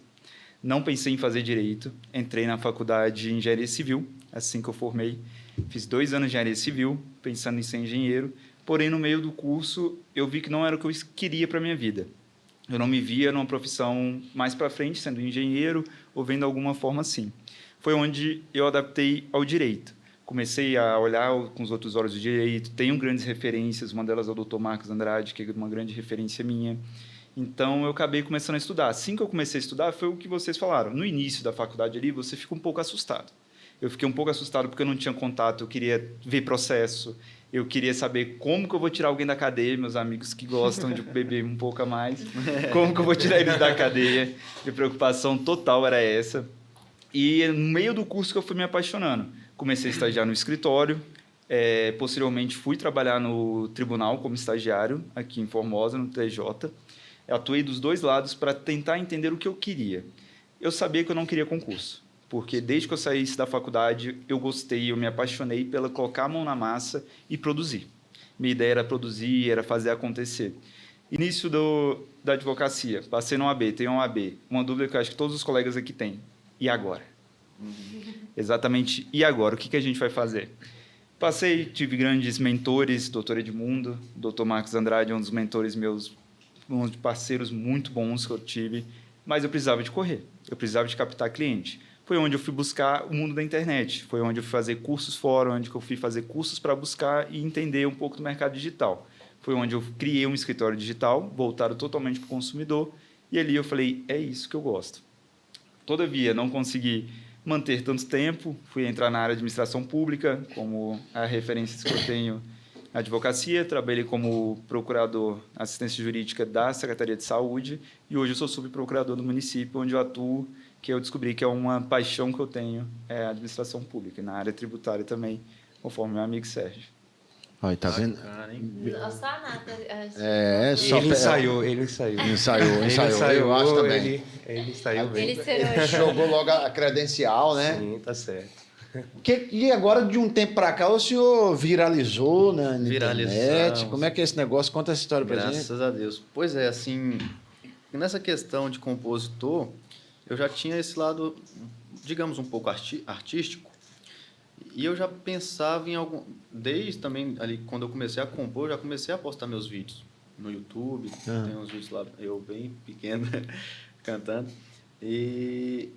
não pensei em fazer direito, entrei na faculdade de engenharia civil, assim que eu formei, fiz 2 anos de engenharia civil, pensando em ser engenheiro, porém no meio do curso eu vi que não era o que eu queria para a minha vida. Eu não me via numa profissão mais para frente, sendo engenheiro ou vendo alguma forma assim. Foi onde eu adaptei ao direito. Comecei a olhar com os outros olhos do direito, tenho grandes referências, uma delas é o Dr. Marcos Andrade, que é uma grande referência minha. Então, eu acabei começando a estudar. Assim que eu comecei a estudar, foi o que vocês falaram. No início da faculdade ali, você fica um pouco assustado. Eu fiquei um pouco assustado porque eu não tinha contato, eu queria ver processo, eu queria saber como que eu vou tirar alguém da cadeia, meus amigos que gostam de beber um pouco a mais, como que eu vou tirar eles da cadeia. Minha preocupação total era essa. E no meio do curso que eu fui me apaixonando. Comecei a estagiar no escritório, posteriormente fui trabalhar no tribunal como estagiário, aqui em Formosa, no TJ. Eu atuei dos dois lados para tentar entender o que eu queria. Eu sabia que eu não queria concurso, porque desde que eu saísse da faculdade, eu gostei, eu me apaixonei pela colocar a mão na massa e produzir. Minha ideia era produzir, era fazer acontecer. Início da advocacia, passei no OAB, tenho um OAB. Uma dúvida que eu acho que todos os colegas aqui têm. E agora? Exatamente, e agora? O que a gente vai fazer? Tive grandes mentores, doutor Edmundo, doutor Marcos Andrade, um dos mentores meus, um dos parceiros muito bons que eu tive, mas eu precisava de correr, eu precisava de captar cliente. Foi onde eu fui buscar o mundo da internet, foi onde eu fui fazer cursos fora, onde eu fui fazer cursos para buscar e entender um pouco do mercado digital. Foi onde eu criei um escritório digital, voltado totalmente para o consumidor, e ali eu falei, é isso que eu gosto. Todavia, não consegui manter tanto tempo, fui entrar na área de administração pública, como a referência que eu tenho na advocacia, trabalhei como procurador assistência jurídica da Secretaria de Saúde e hoje eu sou subprocurador do município, onde eu atuo, que eu descobri que é uma paixão que eu tenho, é a administração pública, e na área tributária também, conforme meu amigo Sérgio. Olha, tá vendo? Bacana, hein? Só a Nata. Só Ele ensaiou. Ensaiou, eu acho também. Ele ensaiou bem. Ele será. Jogou logo a credencial, né? Sim, tá certo. E agora, de um tempo para cá, o senhor viralizou na internet. Viralizamos. Como é que é esse negócio? Conta essa história pra gente. Graças a Deus. Pois é, assim, nessa questão de compositor, eu já tinha esse lado, digamos, um pouco artístico, e eu já pensava em algum... Desde também, ali, quando eu comecei a compor, eu já comecei a postar meus vídeos no YouTube, tem uns vídeos lá, eu bem pequeno, cantando, e...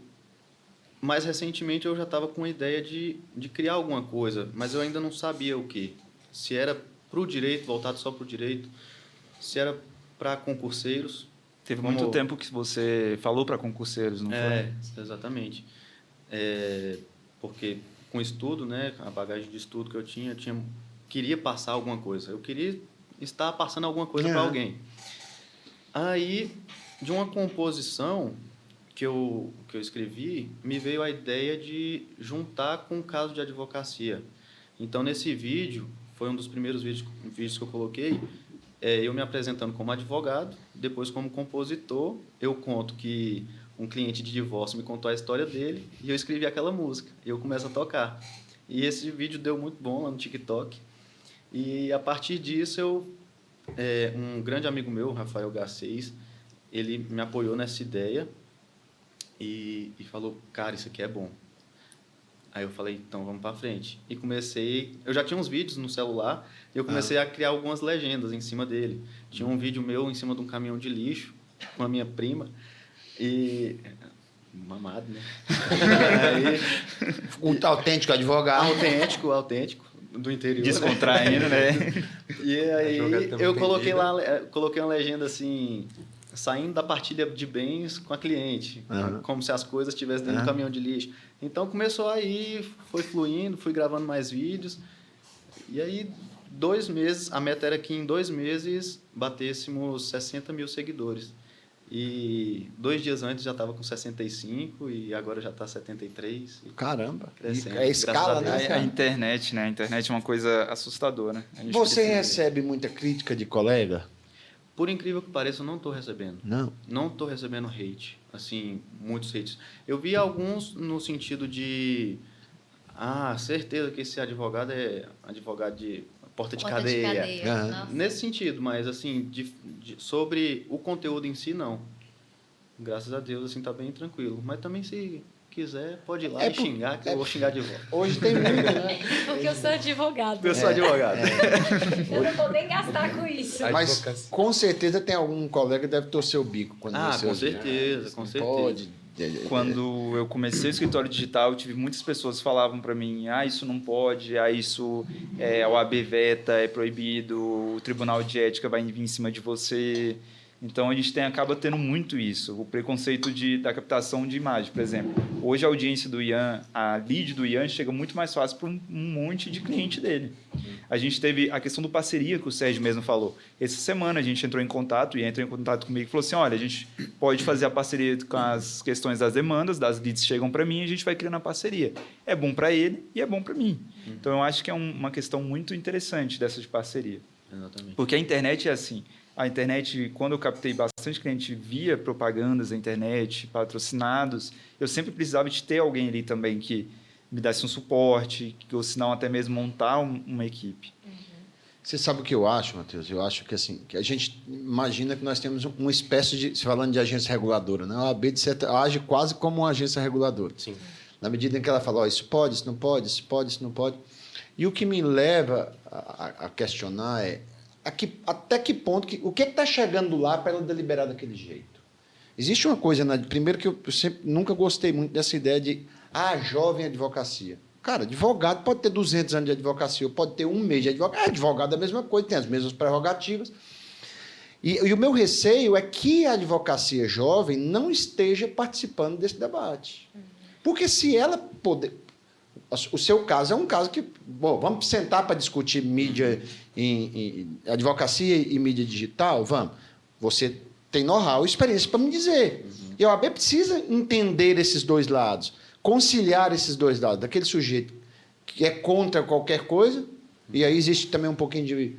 Mais recentemente eu já estava com a ideia de criar alguma coisa, mas eu ainda não sabia o quê. Se era para o direito, voltado só para o direito, se era para concurseiros. Teve muito tempo que você falou para concurseiros, não foi? Exatamente. Porque com estudo, né, a bagagem de estudo que eu queria passar alguma coisa. Eu queria estar passando alguma coisa para alguém. Aí, de uma composição que eu escrevi, me veio a ideia de juntar com o caso de advocacia. Então, nesse vídeo, foi um dos primeiros vídeos que eu coloquei, eu me apresentando como advogado, depois como compositor, eu conto que um cliente de divórcio me contou a história dele e eu escrevi aquela música, e eu começo a tocar. E esse vídeo deu muito bom lá no TikTok, e a partir disso, um grande amigo meu, Rafael Garcês, ele me apoiou nessa ideia, e falou, cara, isso aqui é bom. Aí eu falei, então vamos para frente. E eu já tinha uns vídeos no celular, e eu comecei a criar algumas legendas em cima dele. Tinha um vídeo meu em cima de um caminhão de lixo, com a minha prima, e... mamado, né? Aí... O autêntico advogado. Autêntico, do interior. Descontraindo, né? E aí eu coloquei uma legenda assim... saindo da partilha de bens com a cliente, como se as coisas estivessem dentro do caminhão de lixo. Então, começou aí, foi fluindo, fui gravando mais vídeos. E aí, 2 meses, a meta era que em 2 meses batêssemos 60 mil seguidores. E 2 dias antes já estava com 65 e agora já está 73. Caramba, crescendo. É escala, né? A internet, né? A internet é uma coisa assustadora. Você recebe muita crítica de colega? Por incrível que pareça, eu não estou recebendo. Não? Não estou recebendo hate, assim, muitos hates. Eu vi alguns no sentido de... certeza que esse advogado é advogado de porta de cadeia. Nesse sentido, mas, assim, sobre o conteúdo em si, não. Graças a Deus, assim, tá bem tranquilo. Mas também, se quiser, pode ir lá e xingar, que eu vou xingar de volta. Hoje tem muito, né? Porque eu sou advogado. Eu sou advogado. Eu não vou nem gastar com isso. Mas com certeza tem algum colega que deve torcer o bico quando você com ouvir, certeza, com certeza. Pode. Quando eu comecei o escritório digital, eu tive muitas pessoas que falavam para mim, isso não pode, isso a OAB veta, é proibido, o Tribunal de Ética vai vir em cima de você. Então, a gente acaba tendo muito isso, o preconceito da captação de imagem, por exemplo. Hoje, a audiência do Ian, a lead do Ian chega muito mais fácil para um monte de cliente dele. A gente teve a questão do parceria, que o Sérgio mesmo falou. Essa semana, a gente entrou em contato, e entrou em contato comigo e falou assim, olha, a gente pode fazer a parceria com as questões das demandas, das leads chegam para mim, e a gente vai criando a parceria. É bom para ele e é bom para mim. Então, eu acho que é uma questão muito interessante dessa de parceria. Exatamente. Porque a internet é assim. A internet, quando eu captei bastante cliente via propagandas da internet, patrocinados, eu sempre precisava de ter alguém ali também que me desse um suporte, ou se não até mesmo montar uma equipe. Você sabe o que eu acho, Matheus? Eu acho que assim, que a gente imagina que nós temos uma espécie de, falando de agência reguladora, né? A OAB age quase como uma agência reguladora. Sim. Na medida em que ela fala, isso pode, isso não pode, isso pode, isso não pode. E o que me leva a questionar é até que ponto, o que está chegando lá para ela deliberar daquele jeito? Existe uma coisa, primeiro que eu nunca gostei muito dessa ideia de jovem advocacia. Cara, advogado pode ter 200 anos de advocacia, ou pode ter um mês de advogado. Advogado é a mesma coisa, tem as mesmas prerrogativas. E o meu receio é que a advocacia jovem não esteja participando desse debate. Porque se ela poder... O seu caso é um caso que... Bom, vamos sentar para discutir mídia, advocacia e mídia digital? Vamos. Você tem know-how e experiência para me dizer. E a OAB precisa entender esses dois lados, conciliar esses dois lados, daquele sujeito que é contra qualquer coisa, e aí existe também um pouquinho de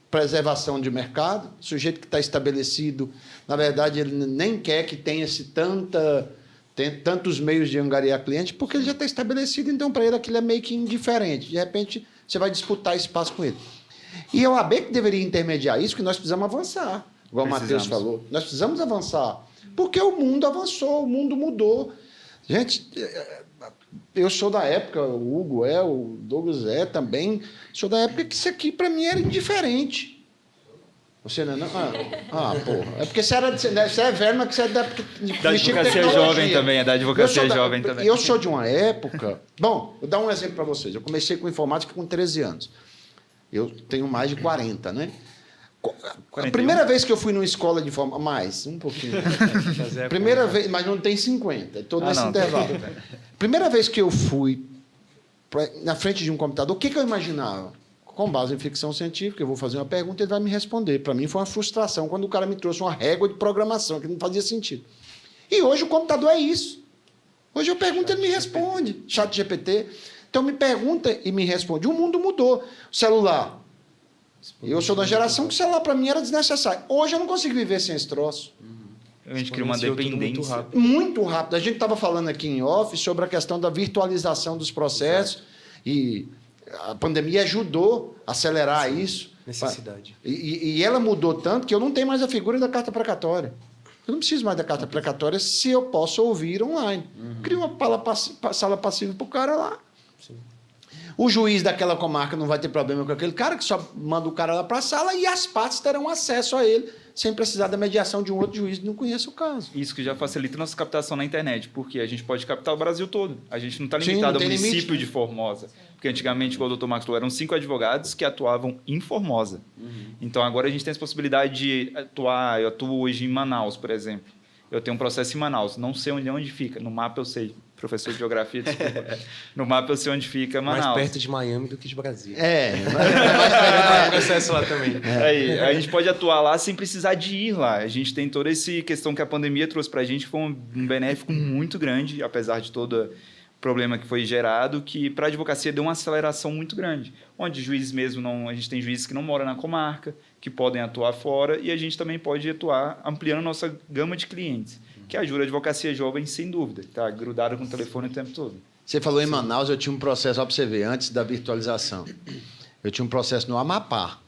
preservação de mercado, sujeito que está estabelecido, na verdade, ele nem quer que tenha-se tantos meios de angariar cliente, porque ele já está estabelecido, então, para ele, aquilo é meio que indiferente. De repente, você vai disputar espaço com ele. E é a OAB que deveria intermediar isso, que nós precisamos avançar, igual o Matheus falou. Nós precisamos avançar, porque o mundo avançou, o mundo mudou. Gente, eu sou da época, o Hugo o Douglas também, sou da época que isso aqui, para mim, era indiferente. Você não é? Porra. É porque você é velho, mas que você é da época da advocacia jovem também, é da advocacia jovem também. Eu sou de uma época... Bom, vou dar um exemplo para vocês. Eu comecei com informática com 13 anos. Eu tenho mais de 40, né? 41. A primeira vez que eu fui numa escola de informática... Mais, um pouquinho. Primeira vez, mas não tem 50. Estou nesse intervalo. Primeira vez que eu fui na frente de um computador, o que eu imaginava? Com base em ficção científica, eu vou fazer uma pergunta e ele vai me responder. Para mim foi uma frustração quando o cara me trouxe uma régua de programação, que não fazia sentido. E hoje o computador é isso. Hoje eu pergunto e ele me responde. Chat GPT. Então me pergunta e me responde. O mundo mudou. O celular. Eu sou da geração que o celular para mim era desnecessário. Hoje eu não consigo viver sem esse troço. A gente cria uma dependência. Muito rápido. A gente estava falando aqui em off sobre a questão da virtualização dos processos. Exato. E a pandemia ajudou a acelerar isso. Necessidade. E ela mudou tanto que eu não tenho mais a figura da carta precatória. Eu não preciso mais da carta precatória se eu posso ouvir online. Cria uma sala passiva para o cara lá. Sim. O juiz daquela comarca não vai ter problema com aquele cara, que só manda o cara lá para a sala e as partes terão acesso a ele, sem precisar da mediação de um outro juiz que não conhece o caso. Isso que já facilita a nossa captação na internet, porque a gente pode captar o Brasil todo. A gente não está limitado ao município de Formosa. Porque antigamente, igual o Dr. Max falou, eram 5 advogados que atuavam em Formosa. Então, agora a gente tem essa possibilidade de atuar. Eu atuo hoje em Manaus, por exemplo. Eu tenho um processo em Manaus. Não sei onde fica. No mapa eu sei. Professor de geografia, desculpa. No mapa eu sei onde fica Manaus. Mais perto de Miami do que de Brasília. Mais perto do processo lá também. Aí, a gente pode atuar lá sem precisar de ir lá. A gente tem toda essa questão que a pandemia trouxe para a gente, que foi um benéfico muito grande, apesar de todo o problema que foi gerado, que para a advocacia deu uma aceleração muito grande. Onde juízes mesmo não... A gente tem juízes que não moram na comarca, que podem atuar fora, e a gente também pode atuar ampliando a nossa gama de clientes, que ajuda a advocacia jovem, sem dúvida. Está grudado com o telefone o tempo todo. Você falou em Manaus, eu tinha um processo, ó, para você ver, antes da virtualização. Eu tinha um processo no Amapá.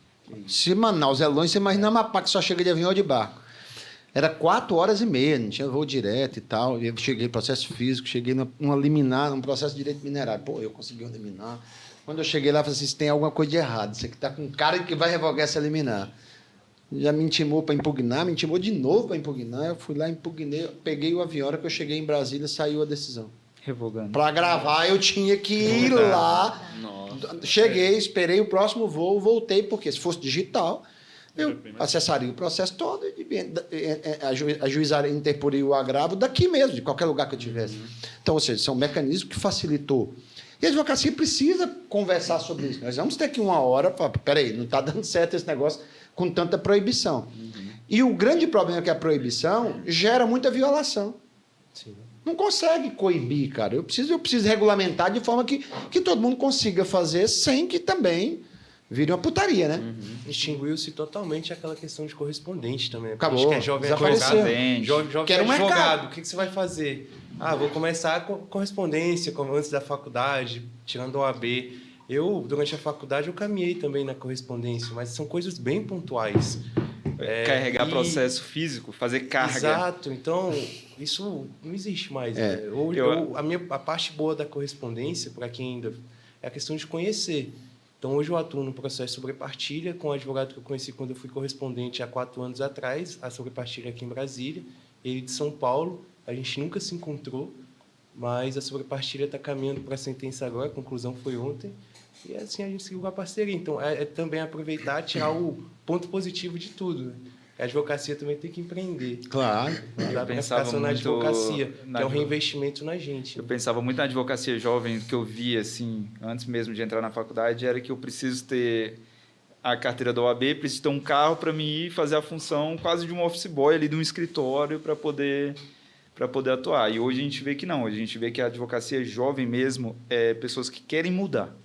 Se Manaus é longe, você imagina Amapá, que só chega de avião ou de barco. Era 4h30, não tinha voo direto e tal. Eu cheguei no processo físico, cheguei numa liminar, num processo de direito minerário. Pô, eu consegui uma liminar. Quando eu cheguei lá, eu falei assim, tem alguma coisa de errado. Você que está com cara que vai revogar essa liminar. Já me intimou para impugnar, me intimou de novo para impugnar. Eu fui lá, impugnei, peguei o avião. A hora que eu cheguei em Brasília, saiu a decisão. Revogando. Para gravar, eu tinha que ir lá. Nossa. Cheguei, esperei o próximo voo, voltei, porque se fosse digital, eu acessaria o processo todo e a juizada interporia o agravo daqui mesmo, de qualquer lugar que eu tivesse. Então, ou seja, isso é um mecanismo que facilitou. E a advocacia precisa conversar sobre isso. Nós vamos ter aqui uma hora para... Peraí, não está dando certo esse negócio com tanta proibição. E o grande problema é que a proibição gera muita violação. Sim. Não consegue coibir, cara. Eu preciso regulamentar de forma que todo mundo consiga fazer sem que também vire uma putaria, né? Extinguiu-se totalmente aquela questão de correspondente também. Acabou. A gente quer jovem advogado. Jovem advogado, o que você vai fazer? Vou começar com correspondência, como antes da faculdade, tirando o OAB. Durante a faculdade, eu caminhei também na correspondência, mas são coisas bem pontuais. Carregar processo físico, fazer carga. Exato. Então, isso não existe mais. Né? A parte boa da correspondência, para quem ainda é a questão de conhecer. Então, hoje eu atuo no processo de sobrepartilha com o advogado que eu conheci quando eu fui correspondente há 4 anos atrás, a sobrepartilha aqui em Brasília, ele de São Paulo. A gente nunca se encontrou, mas a sobrepartilha está caminhando para a sentença agora, a conclusão foi ontem, e assim a gente seguiu a parceria. Então, é também aproveitar e tirar o ponto positivo de tudo, né? A advocacia também tem que empreender. Claro. Não dá para ficar só na advocacia, que é um reinvestimento na gente. Eu pensava muito na advocacia jovem, que eu via, assim, antes mesmo de entrar na faculdade, era que eu preciso ter a carteira da OAB, preciso ter um carro para me ir fazer a função quase de um office boy ali, de um escritório, para poder atuar. E hoje a gente vê que não, hoje a gente vê que a advocacia jovem mesmo é pessoas que querem mudar.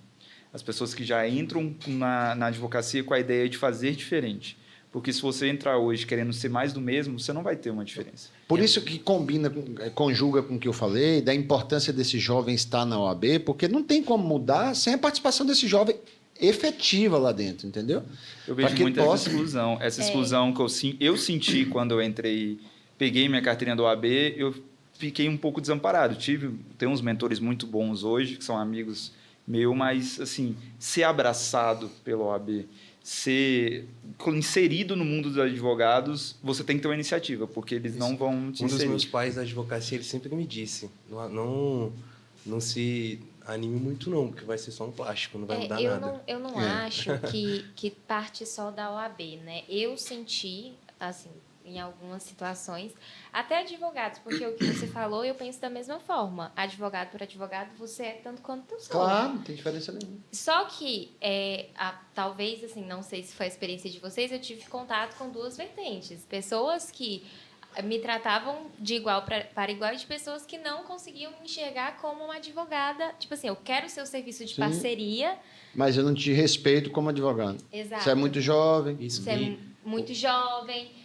As pessoas que já entram na advocacia com a ideia de fazer diferente. Porque se você entrar hoje querendo ser mais do mesmo, você não vai ter uma diferença. Por isso que conjuga com o que eu falei, da importância desse jovem estar na OAB, porque não tem como mudar sem a participação desse jovem efetiva lá dentro, entendeu? Eu vejo muita exclusão. Essa exclusão que eu senti quando eu entrei, peguei minha carteirinha da OAB, eu fiquei um poutenho desamparado. Tenho uns mentores muito bons hoje, que são amigos meus, mas assim, ser abraçado pela OAB, ser inserido no mundo dos advogados, você tem que ter uma iniciativa, porque eles não vão te inserir. Um dos meus inserir. pais da advocacia, ele sempre me disse, não se anime muito não, porque vai ser só um plástico, não vai mudar nada. Eu não acho que parte só da OAB, né? Eu senti, assim, em algumas situações, até advogados, porque o que você falou, eu penso da mesma forma. Advogado por advogado, você é tanto quanto eu sou. Claro, não tem diferença nenhuma. Só que, talvez, assim, não sei se foi a experiência de vocês, eu tive contato com 2 vertentes. Pessoas que me tratavam de igual para igual e de pessoas que não conseguiam me enxergar como uma advogada. Tipo assim, eu quero o seu serviço de parceria. Mas eu não te respeito como advogado. Exato. Você é muito jovem. Você é muito jovem.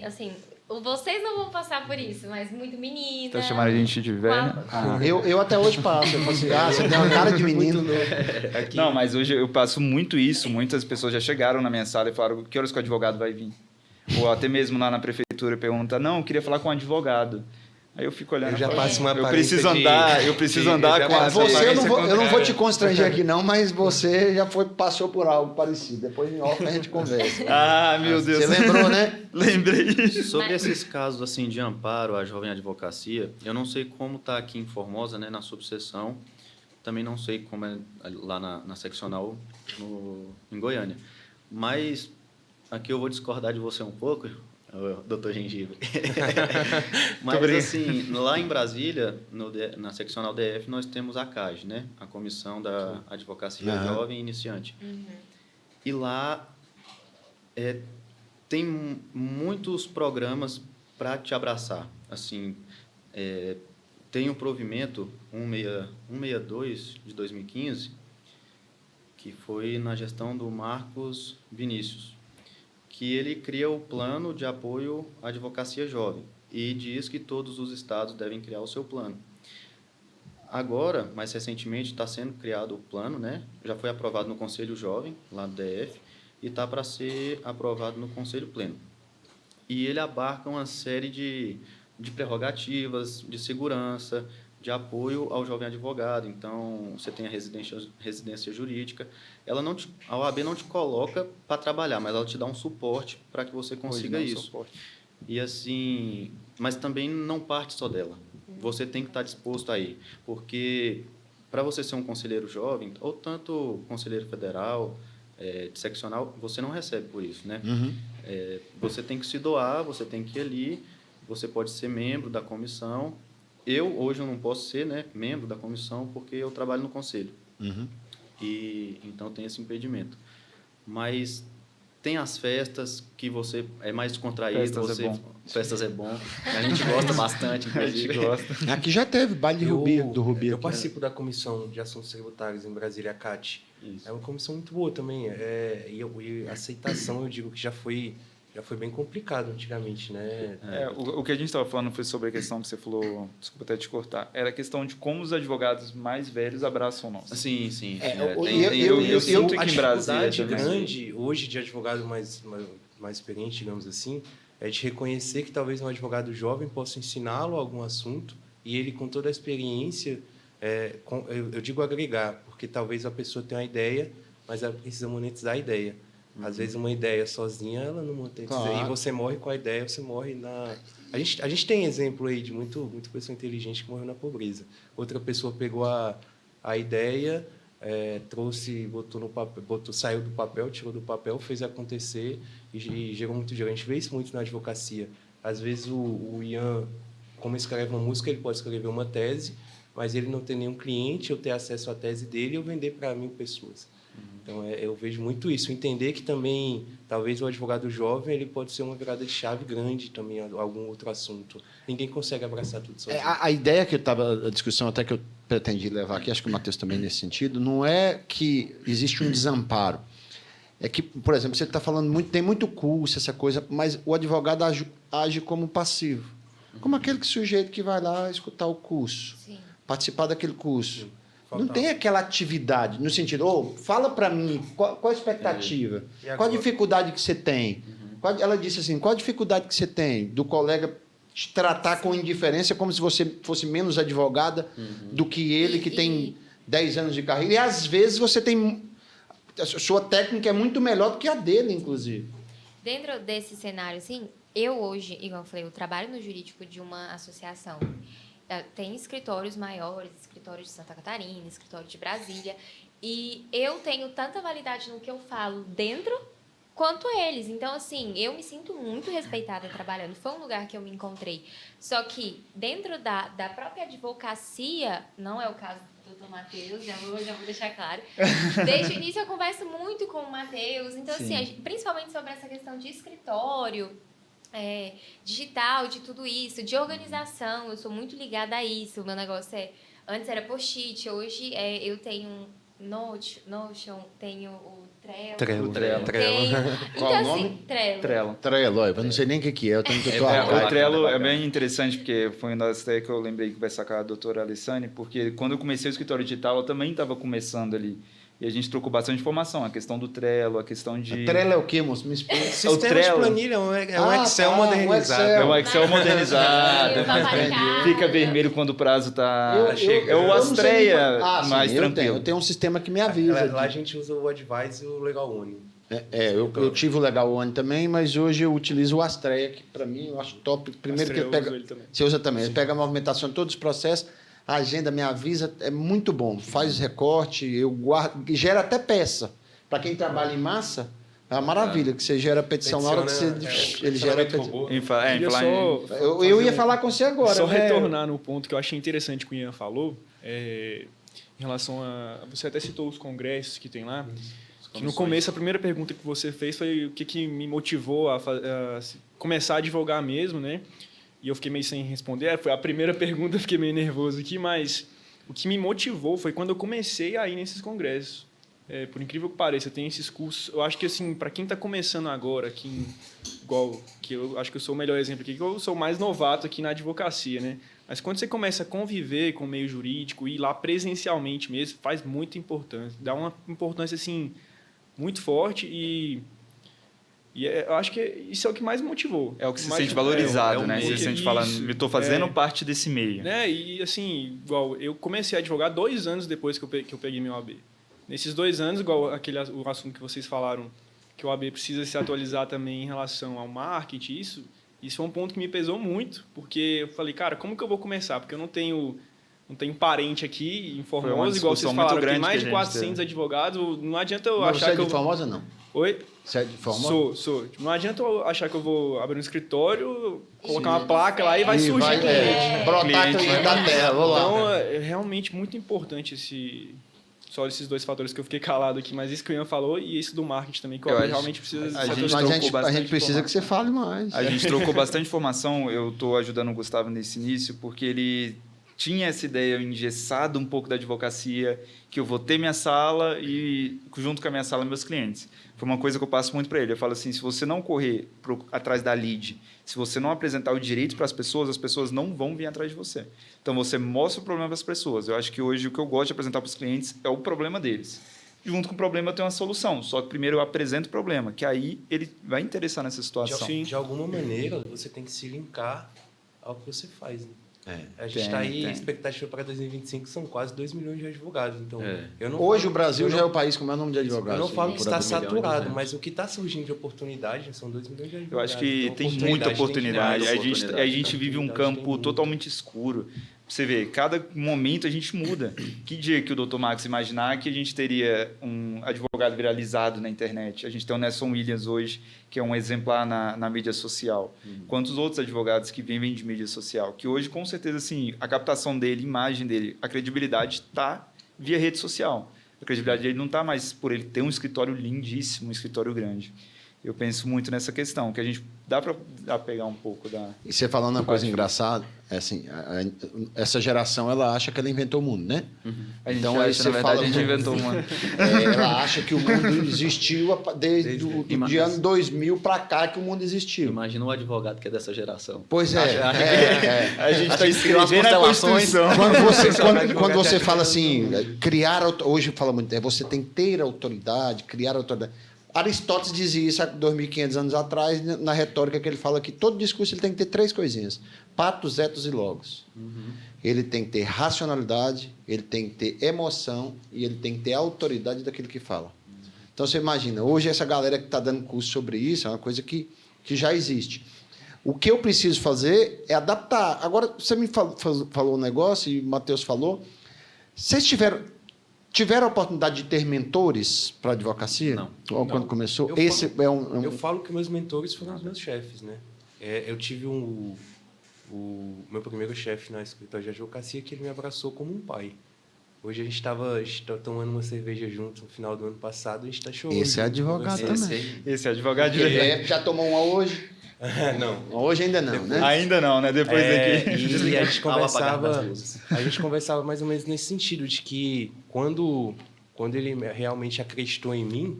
Assim, vocês não vão passar por isso, mas muito menina. Tá chamando a gente de velho? Eu até hoje passo. Eu falo assim, você tem uma cara de menino. Não, mas hoje eu passo muito isso. Muitas pessoas já chegaram na minha sala e falaram: que horas que o advogado vai vir? Ou até mesmo lá na prefeitura pergunta: não, eu queria falar com um advogado. Aí eu fico olhando. Eu já passo uma eu preciso andar com essa. Eu não vou te constranger aqui não, mas você já passou por algo parecido. Depois em off a gente conversa. Meu Deus. Você lembrou, né? Lembrei. Sobre esses casos assim de amparo à jovem advocacia, eu não sei como está aqui em Formosa, né, na subseção. Também não sei como é lá na seccional em Goiânia. Mas aqui eu vou discordar de você um pouco, doutor Gengibre. Mas, assim, lá em Brasília, na seccional DF, nós temos a CAG, né? A Comissão da Advocacia Jovem e Iniciante. E lá tem muitos programas para te abraçar. Assim, tem o provimento 162 de 2015, que foi na gestão do Marcos Vinícius, que ele cria o plano de apoio à advocacia jovem e diz que todos os estados devem criar o seu plano. Agora, mais recentemente, está sendo criado o plano, né? Já foi aprovado no Conselho Jovem, lá do DF, e está para ser aprovado no Conselho Pleno. E ele abarca uma série de prerrogativas, de segurança, de apoio ao jovem advogado. Então, você tem a residência jurídica. A OAB não te coloca para trabalhar, mas ela te dá um suporte para que você consiga isso. E assim, mas também não parte só dela. Você tem que estar disposto a ir, porque para você ser um conselheiro jovem, ou tanto conselheiro federal, de seccional, você não recebe por isso, né? Você tem que se doar, você tem que ir ali, você pode ser membro da comissão. Hoje eu não posso ser, né, membro da comissão porque eu trabalho no conselho. E então tem esse impedimento. Mas tem as festas que você é mais descontraído. Festas é bom. A gente gosta bastante, inclusive. A gente gosta. Aqui já teve baile do Rubi. Eu participo da Comissão de Assuntos Tributários em Brasília, a CAT. Isso. É uma comissão muito boa também. E a aceitação, eu digo que já foi bem complicado antigamente, né? O que a gente estava falando foi sobre a questão que você falou, desculpa até te cortar, era a questão de como os advogados mais velhos abraçam nós. Sim. Eu sinto que em Brasília a dificuldade grande hoje de advogado mais experiente, digamos assim, é de reconhecer que talvez um advogado jovem possa ensiná-lo algum assunto e ele, com toda a experiência, eu digo agregar, porque talvez a pessoa tenha uma ideia, mas ela precisa monetizar a ideia. Às vezes uma ideia sozinha, ela não monetiza. Claro. E você morre com a ideia, você morre na... A gente tem exemplo aí de muita pessoa inteligente que morreu na pobreza. Outra pessoa pegou a ideia, trouxe, botou no papel, saiu do papel, tirou do papel, fez acontecer e gerou muito dinheiro. A gente vê isso muito na advocacia. Às vezes o Ian, como escreve uma música, ele pode escrever uma tese, mas ele não tem nenhum cliente, eu ter acesso à tese dele e eu vender para 1.000 pessoas. Então, eu vejo muito isso. Entender que também, talvez o advogado jovem, ele pode ser uma virada de chave grande também, algum outro assunto. Ninguém consegue abraçar tudo sozinho. A ideia que eu estava, a discussão até que eu pretendi levar aqui, acho que o Matheus também nesse sentido, não é que existe um desamparo. É que, por exemplo, você está falando muito, tem muito curso, essa coisa, mas o advogado age como passivo. Como aquele sujeito que vai lá escutar o curso, Sim. participar daquele curso. Falta Não tem aquela atividade, no sentido, fala para mim, qual a expectativa? E agora? Qual a dificuldade que você tem? Ela disse assim, qual a dificuldade que você tem do colega te tratar com indiferença como se você fosse menos advogada do que ele, que tem 10 anos de carreira? E, às vezes, você tem... A sua técnica é muito melhor do que a dele, inclusive. Dentro desse cenário, assim, eu hoje, igual eu falei, eu trabalho no jurídico de uma associação. Tem escritórios maiores, escritório de Santa Catarina, escritório de Brasília, e eu tenho tanta validade no que eu falo dentro quanto eles. Então, assim, eu me sinto muito respeitada trabalhando. Foi um lugar que eu me encontrei. Só que dentro da própria advocacia, não é o caso do Dr. Matheus, já vou deixar claro. Desde o início eu converso muito com o Matheus. Então, assim, principalmente sobre essa questão de escritório, digital, de tudo isso, de organização, eu sou muito ligada a isso. O meu negócio antes era post-it, hoje eu tenho Notion, tenho o Trello. Trello. Então, assim, Trello. Trello, eu não sei nem o que é. Eu tenho que O Trello é bem interessante, porque foi uma das ideias que eu lembrei de conversar com a doutora Alessane, porque quando eu comecei o escritório digital, eu também estava começando ali. E a gente trocou bastante informação, a questão do Trello, a questão de... Trello é o quê, moço? Me explica. Sistema de planilha, é um Excel modernizado. É um Excel modernizado. Paparicado. Fica vermelho quando o prazo está... É o eu não sei nem Astreia mais tranquilo. Eu tenho um sistema que me avisa. Lá a gente usa o Advise e o Legal One. Eu tive o Legal One também, mas hoje eu utilizo o Astreia, que para mim eu acho top. Primeiro Astreia que ele pega... eu uso ele também. Você usa também. Ele pega a movimentação de todos os processos, a agenda me avisa, é muito bom. Faz recorte, eu guardo, gera até peça. Para quem trabalha em massa, é uma maravilha, que você gera petição na hora que você... ele gera petição. Eu ia falar com você agora. Só retornar no ponto que eu achei interessante que o Ian falou, em relação a... Você até citou os congressos que tem lá, que no começo a primeira pergunta que você fez foi o que me motivou a começar a advogar mesmo, né? E eu fiquei meio sem responder. Foi a primeira pergunta, fiquei meio nervoso aqui, mas o que me motivou foi quando eu comecei a ir nesses congressos. Por incrível que pareça, tem esses cursos. Eu acho que, assim, para quem está começando agora, igual que eu acho que eu sou o melhor exemplo aqui, que eu sou mais novato aqui na advocacia, né? Mas quando você começa a conviver com o meio jurídico, ir lá presencialmente mesmo, faz muita importância. Dá uma importância, assim, muito forte e eu acho que isso é o que mais me motivou. É o que se mais sente valorizado, né? muito Você sente isso, falando, eu estou fazendo parte desse meio. né? E, assim, igual, eu comecei a advogar 2 anos depois que eu peguei meu AB. Nesses 2 anos, igual o assunto que vocês falaram, que o AB precisa se atualizar também em relação ao marketing, isso é um ponto que me pesou muito, porque eu falei, cara, como que eu vou começar? Porque eu não tenho parente aqui em Formosa, igual vocês falaram, tem mais de 400 advogados, não adianta eu achar você é que de Formosa, não? Oi? Você é de Formosa? Sou. Não adianta eu achar que eu vou abrir um escritório, colocar uma placa lá e vai surgir vai, cliente. brotar cliente da terra, vou lá. Então, é realmente muito importante só esses 2 fatores que eu fiquei calado aqui, mas isso que o Ian falou e isso do marketing também, que eu realmente precisa... A gente precisa que você fale mais. A gente trocou bastante informação, eu estou ajudando o Gustavo nesse início, porque ele tinha essa ideia engessada um pouco da advocacia, que eu vou ter minha sala e, junto com a minha sala, meus clientes. Foi uma coisa que eu passo muito para ele. Eu falo assim, se você não correr atrás da lead, se você não apresentar o direito para as pessoas não vão vir atrás de você. Então, você mostra o problema para as pessoas. Eu acho que hoje o que eu gosto de apresentar para os clientes é o problema deles. Junto com o problema, eu tenho uma solução. Só que primeiro eu apresento o problema, que aí ele vai interessar nessa situação. De alguma maneira, você tem que se linkar ao que você faz. Né? A gente está aí, a expectativa para 2025 são quase 2 milhões de advogados. Então, eu não Hoje falo, o Brasil eu já não, é o país com o maior número de advogados. Eu não falo que está 1 milhão e saturado, 200. mas o que está surgindo de oportunidade são 2 milhões de advogados. Eu acho que Então, tem muita oportunidade. tem A demais gente vive um oportunidade, campo tem totalmente escuro. Você vê, cada momento a gente muda. Que dia que o Dr. Max imaginar que a gente teria um advogado viralizado na internet? A gente tem o Nelson Williams hoje, que é um exemplar na mídia social. Quantos outros advogados que vivem de mídia social? Que hoje, com certeza, assim, a captação dele, a imagem dele, a credibilidade está via rede social. A credibilidade dele não está mais por ele ter um escritório lindíssimo, um escritório grande. Eu penso muito nessa questão, que a gente dá para pegar um pouco da... E você falando uma coisa engraçada, é assim, essa geração, ela acha que ela inventou o mundo, né? A gente Então, aí acha, você na verdade, fala- a gente inventou uma... Ela acha que o mundo existiu desde o de ano 2000 para cá que o mundo existiu. Imagina um advogado que é dessa geração. Pois é. A gente está criou as escrevendo a constelações. Constituição. Quando você fala assim, hoje fala muito, você tem que ter autoridade, criar autoridade. Aristóteles dizia isso há 2.500 anos atrás, na retórica que ele fala que todo discurso ele tem que ter 3 coisinhas: patos, etos e logos. Ele tem que ter racionalidade, ele tem que ter emoção e ele tem que ter autoridade daquilo que fala. Então, você imagina, hoje essa galera que está dando curso sobre isso é uma coisa que já existe. O que eu preciso fazer é adaptar. Agora, você me falou um negócio, e o Matheus falou, vocês tiveram a oportunidade de ter mentores para a advocacia? Não. Ou quando Não. começou? Eu falo que meus mentores foram os meus chefes, né? Eu tive o meu primeiro chefe na escritório de advocacia que ele me abraçou como um pai. Hoje a gente estava tomando uma cerveja junto no final do ano passado, a gente está chorando. Esse é advogado conversando. também. Esse é advogado de verdade. Já tomou uma hoje? Não. Hoje ainda não, né? Ainda não, né? Depois daqui. E a gente Ao apagar das conversava, luzes. a gente conversava mais ou menos nesse sentido, de que quando ele realmente acreditou em mim,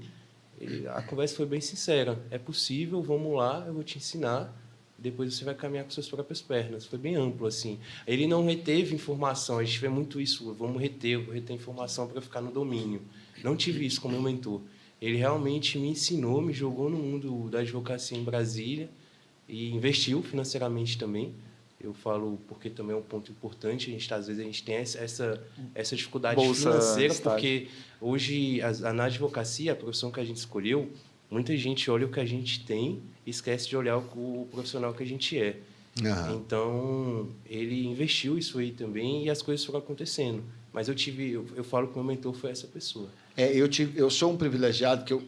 a conversa foi bem sincera. É possível, vamos lá, eu vou te ensinar, depois você vai caminhar com suas próprias pernas. Foi bem amplo, assim. Ele não reteve informação, a gente vê muito isso, eu vou reter informação para ficar no domínio. Não tive isso com meu mentor. Ele realmente me ensinou, me jogou no mundo da advocacia em Brasília e investiu financeiramente também. Eu falo porque também é um ponto importante. Às vezes a gente tem essa dificuldade Bolsa financeira, estágio. porque hoje na advocacia, a profissão que a gente escolheu, muita gente olha o que a gente tem e esquece de olhar o profissional que a gente é. Aham. Então, ele investiu isso aí também e as coisas foram acontecendo. Mas eu falo que meu mentor foi essa pessoa. Eu sou um privilegiado que eu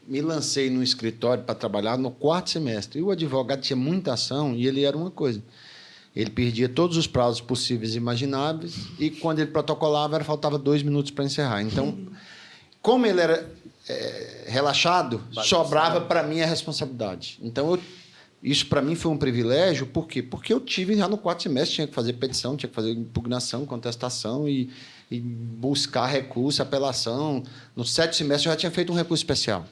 me lancei no escritório para trabalhar no 4º semestre. E o advogado tinha muita ação e ele era uma coisa. Ele perdia todos os prazos possíveis e imagináveis e, quando ele protocolava, faltava 2 minutos para encerrar. Então, como ele era relaxado, sobrava para mim a responsabilidade. Então, isso para mim foi um privilégio. Por quê? Porque eu tive já no 4º semestre, tinha que fazer petição, tinha que fazer impugnação, contestação e buscar recurso, apelação. No 7º semestre eu já tinha feito um recurso especial,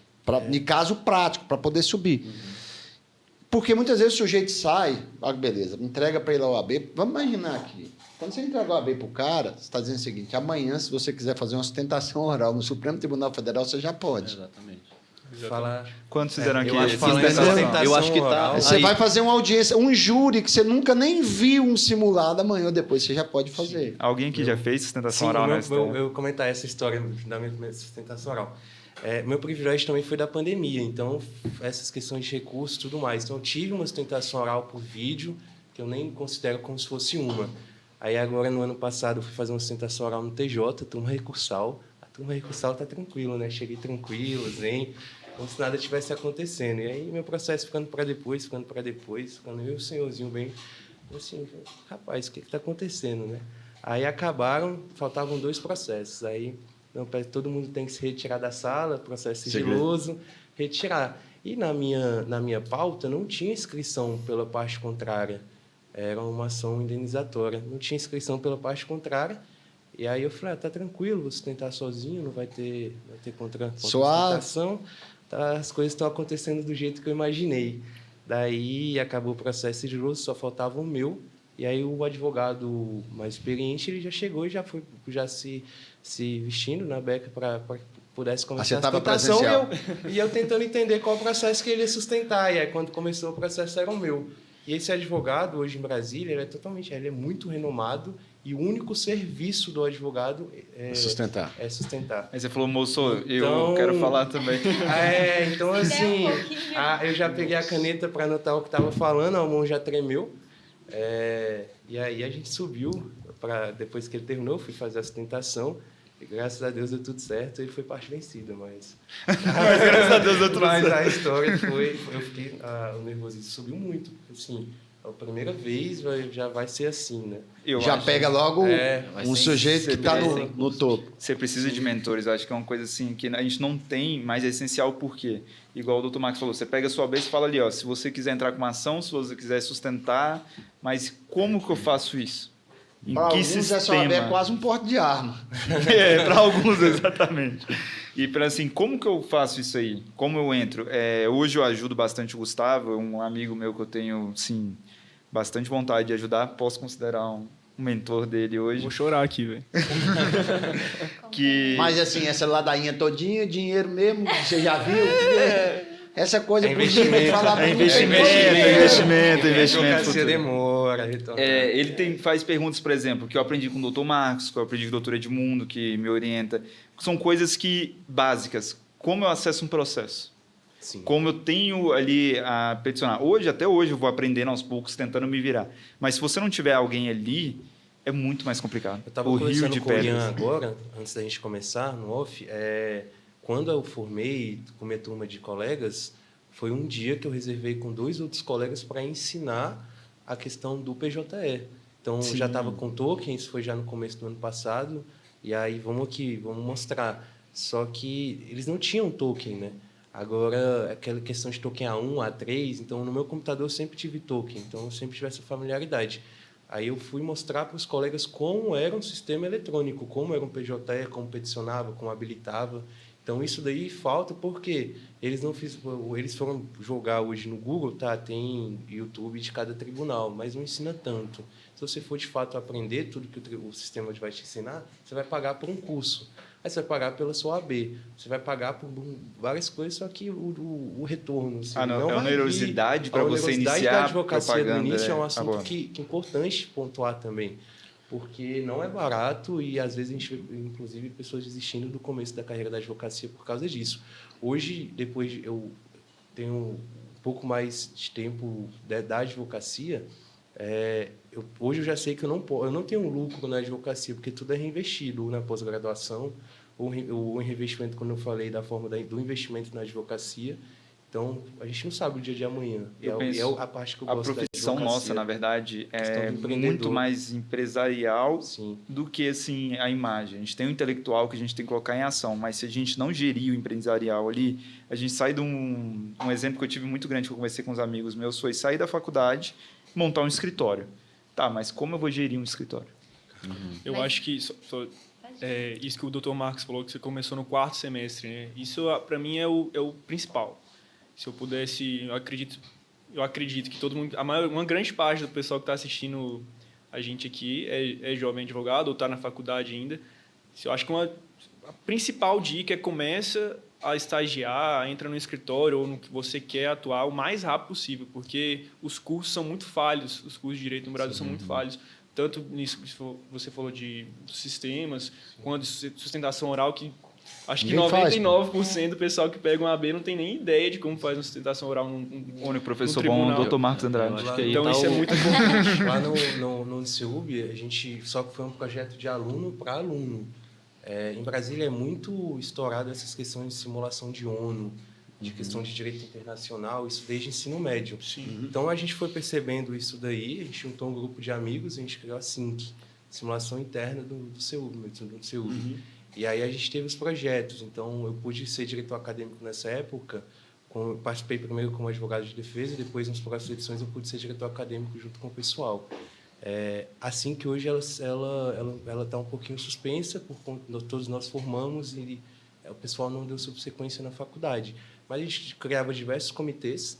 de caso prático, para poder subir. Porque muitas vezes o sujeito sai, beleza, entrega para ele a OAB. Vamos imaginar aqui, quando você entrega a OAB para o cara, você está dizendo o seguinte: amanhã, se você quiser fazer uma sustentação oral no Supremo Tribunal Federal, você já pode. Exatamente. Falar, Quantos fizeram aqui? eu acho que Sustentação? falando em sustentação Eu acho que tá- oral, Você Aí- vai fazer uma audiência, um júri que você nunca nem viu um simulado, amanhã ou depois você já pode fazer. Alguém aqui já fez sustentação Sim, oral na eu STF? comentar essa história da minha primeira sustentação oral. Meu privilégio também foi da pandemia, então essas questões de recursos e tudo mais. Então eu tive uma sustentação oral por vídeo, que eu nem considero como se fosse uma. Aí agora, no ano passado, eu fui fazer uma sustentação oral no TJ, turma recursal. A turma recursal está tranquilo, né? Cheguei tranquilo, zen, como se nada tivesse acontecendo. E aí meu processo ficando para depois, ficando eu e o senhorzinho bem assim, rapaz, o que está acontecendo, né? Aí acabaram, faltavam 2 processos. Aí, não, todo mundo tem que se retirar da sala, processo sigiloso, retirar. E na minha pauta não tinha inscrição pela parte contrária. Era uma ação indenizatória. Não tinha inscrição pela parte contrária. E aí eu falei, tá tranquilo, vou sustentar sozinho, não vai ter sustentação. Tá, as coisas estão acontecendo do jeito que eu imaginei. Daí acabou o processo sigiloso, só faltava o meu. E aí o advogado mais experiente, ele já chegou e já foi se vestindo na beca para pudesse começar Você a estava sustentação. presencial. E eu tentando entender qual o processo que ele ia sustentar. E aí quando começou o processo era o meu. E esse advogado, hoje em Brasília, ele é muito renomado e o único serviço do advogado Sustentar. é sustentar. Aí você falou, moço, eu Então- quero falar também. Então assim, eu já peguei a caneta para anotar o que estava falando, a mão já tremeu. E aí a gente subiu, depois que ele terminou, fui fazer a sustentação. E graças a Deus deu tudo certo, ele foi parte vencida, mas... Mas graças a Deus deu tudo Mas certo. a história foi... Eu fiquei... o nervosismo subiu muito, assim... A primeira vez já vai ser assim, né? Eu Já acho. pega logo vai um ser sujeito que está sempre no topo. Você precisa de mentores, eu acho que é uma coisa assim que a gente não tem, mas é essencial porque, igual o Dr. Marcos falou, você pega a sua vez e fala ali, ó, se você quiser entrar com uma ação, se você quiser sustentar, mas como que eu faço isso? Em Para que alguns, sistema? essa OAB é quase um porte de arma. Para alguns, exatamente. E para assim, como que eu faço isso aí? Como eu entro? Hoje eu ajudo bastante o Gustavo, um amigo meu que eu tenho, sim, bastante vontade de ajudar, posso considerar um mentor dele hoje. Vou chorar aqui, velho. Mas assim, essa ladainha todinha, dinheiro mesmo, você já viu? Essa coisa investimento. falar É muito investimento. A advocacia futuro. demora, retornar. Ele faz perguntas, por exemplo, que eu aprendi com o Dr. Marcos, que eu aprendi com o Dr. Edmundo, que me orienta. São coisas básicas. Como eu acesso um processo? Sim. Como eu tenho ali a peticionar. Até hoje, eu vou aprendendo aos poucos, tentando me virar. Mas se você não tiver alguém ali, é muito mais complicado. Eu estava O rio conversando de com o Ian pedras. agora, antes da gente começar, no off, quando eu formei com minha turma de colegas, foi um dia que eu reservei com 2 outros colegas para ensinar a questão do PJE. Então, Sim. já estava com token, isso foi já no começo do ano passado, e aí vamos mostrar. Só que eles não tinham token, né? Agora, aquela questão de token A1, A3, então no meu computador eu sempre tive token, então eu sempre tive essa familiaridade. Aí eu fui mostrar para os colegas como era um sistema eletrônico, como era um PJE, como peticionava, como habilitava. Então isso daí falta porque eles foram jogar hoje no Google, tá? Tem YouTube de cada tribunal, mas não ensina tanto. Se você for de fato aprender tudo que o sistema vai te ensinar, você vai pagar por um curso. Aí você vai pagar pela sua AB, você vai pagar por várias coisas, só que o retorno... Assim, A não vai onerosidade vir. para A você onerosidade iniciar da a advocacia propaganda no início é um é assunto agora. que é importante pontuar também, porque não é barato e às vezes a gente vê, inclusive, pessoas desistindo do começo da carreira da advocacia por causa disso. Hoje, eu tenho um pouco mais de tempo da advocacia, hoje eu já sei que eu não tenho lucro na advocacia, porque tudo é reinvestido, ou na pós-graduação, ou em reinvestimento, quando eu falei da forma do investimento na advocacia. Então, a gente não sabe o dia de amanhã. A parte que eu gosto da advocacia. A profissão nossa, na verdade, Questão é do empreendedor. muito mais empresarial Sim. do que assim, a imagem. A gente tem o intelectual que a gente tem que colocar em ação, mas se a gente não gerir o empresarial ali, a gente sai de um exemplo que eu tive muito grande, que eu conversei com os amigos meus, foi sair da faculdade, montar um escritório. Tá, mas como eu vou gerir um escritório? Eu acho que isso que o Dr. Marcos falou, que você começou no 4º semestre, né? Isso, para mim, é o principal. Se eu pudesse, eu acredito que todo mundo, uma grande parte do pessoal que está assistindo a gente aqui é jovem advogado ou está na faculdade ainda. Eu acho que a principal dica é começa a estagiar, entra no escritório ou no que você quer atuar o mais rápido possível, porque os cursos são muito falhos, os cursos de direito no Brasil são muito falhos, tanto nisso que você falou de sistemas, quanto de sustentação oral, que acho que 99% do pessoal que pega um AB não tem nem ideia de como faz uma sustentação oral O único professor no bom é o tribunal. Dr. Marcos Andrade. Acho que aí Então tá isso é muito importante. Lá no UNICEUB, a gente só que foi um projeto de aluno para aluno. Em Brasília é muito estourado essas questões de simulação de ONU, de questão de direito internacional, isso desde ensino médio. Sim. Então a gente foi percebendo isso daí, a gente juntou um grupo de amigos, a gente criou a SINC, Simulação Interna do CEUB. E aí a gente teve os projetos, então eu pude ser diretor acadêmico nessa época, participei primeiro como advogado de defesa, e depois nas próximas edições eu pude ser diretor acadêmico junto com o pessoal. Assim que hoje ela está um pouquinho suspensa, por conta todos nós formamos e o pessoal não deu subsequência na faculdade. Mas a gente criava diversos comitês,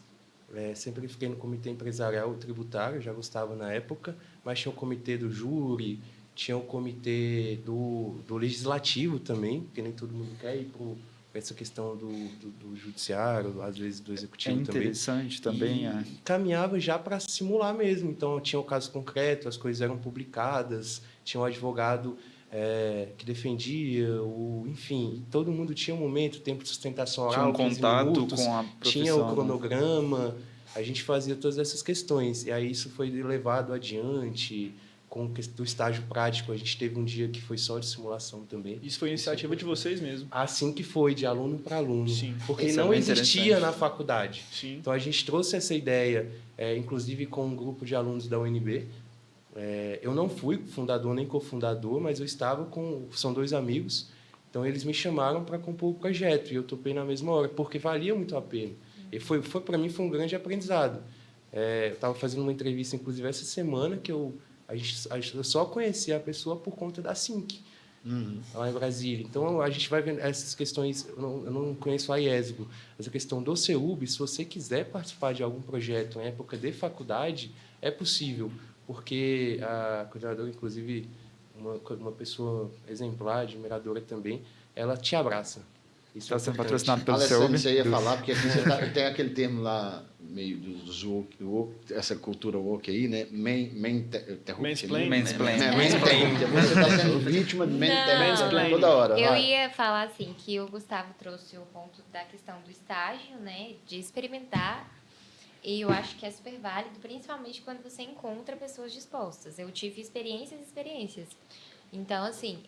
sempre fiquei no comitê empresarial e tributário, já gostava na época, mas tinha o comitê do júri, tinha o comitê do legislativo também, porque nem todo mundo quer ir para essa questão do judiciário, às vezes do É executivo também. interessante também. E caminhava já para simular mesmo. Então, tinha o caso concreto, as coisas eram publicadas, tinha um advogado que defendia, enfim, todo mundo tinha um momento, tempo de sustentação Tinha oral, um 15 contato minutos, com a tinha profissão, o né? cronograma, a gente fazia todas essas questões. E aí isso foi levado adiante com do estágio prático. A gente teve um dia que foi só de simulação também. Isso foi iniciativa de vocês mesmo. Assim que foi, de aluno para aluno. Sim. Porque Isso é não bem existia interessante. na faculdade. Sim. Então, a gente trouxe essa ideia, inclusive com um grupo de alunos da UNB. Eu não fui fundador nem cofundador, mas eu estava são 2 amigos. Então, eles me chamaram para compor o projeto e eu topei na mesma hora, porque valia muito a pena. E para mim, foi um grande aprendizado. Eu estava fazendo uma entrevista, inclusive, essa semana, que eu só conhecia a pessoa por conta da SINC, lá em Brasília. Então, a gente vai vendo essas questões. Eu não conheço a IESGO, mas a questão do CEUB, se você quiser participar de algum projeto em época de faculdade, é possível, porque a coordenadora, inclusive, uma pessoa exemplar, admiradora também, ela te abraça. Isso Está é sendo importante. patrocinado pelo Alessandro, CEUB. você ia falar, porque aqui tem aquele termo lá, meio dos woke, essa cultura woke aí, né? Mansplaining. Mansplaining. Você está sendo vítima de mansplaining toda hora. Eu vai. ia falar assim, que o Gustavo trouxe o ponto da questão do estágio, né? De experimentar. E eu acho que é super válido, principalmente quando você encontra pessoas dispostas. Eu tive experiências. Então, assim,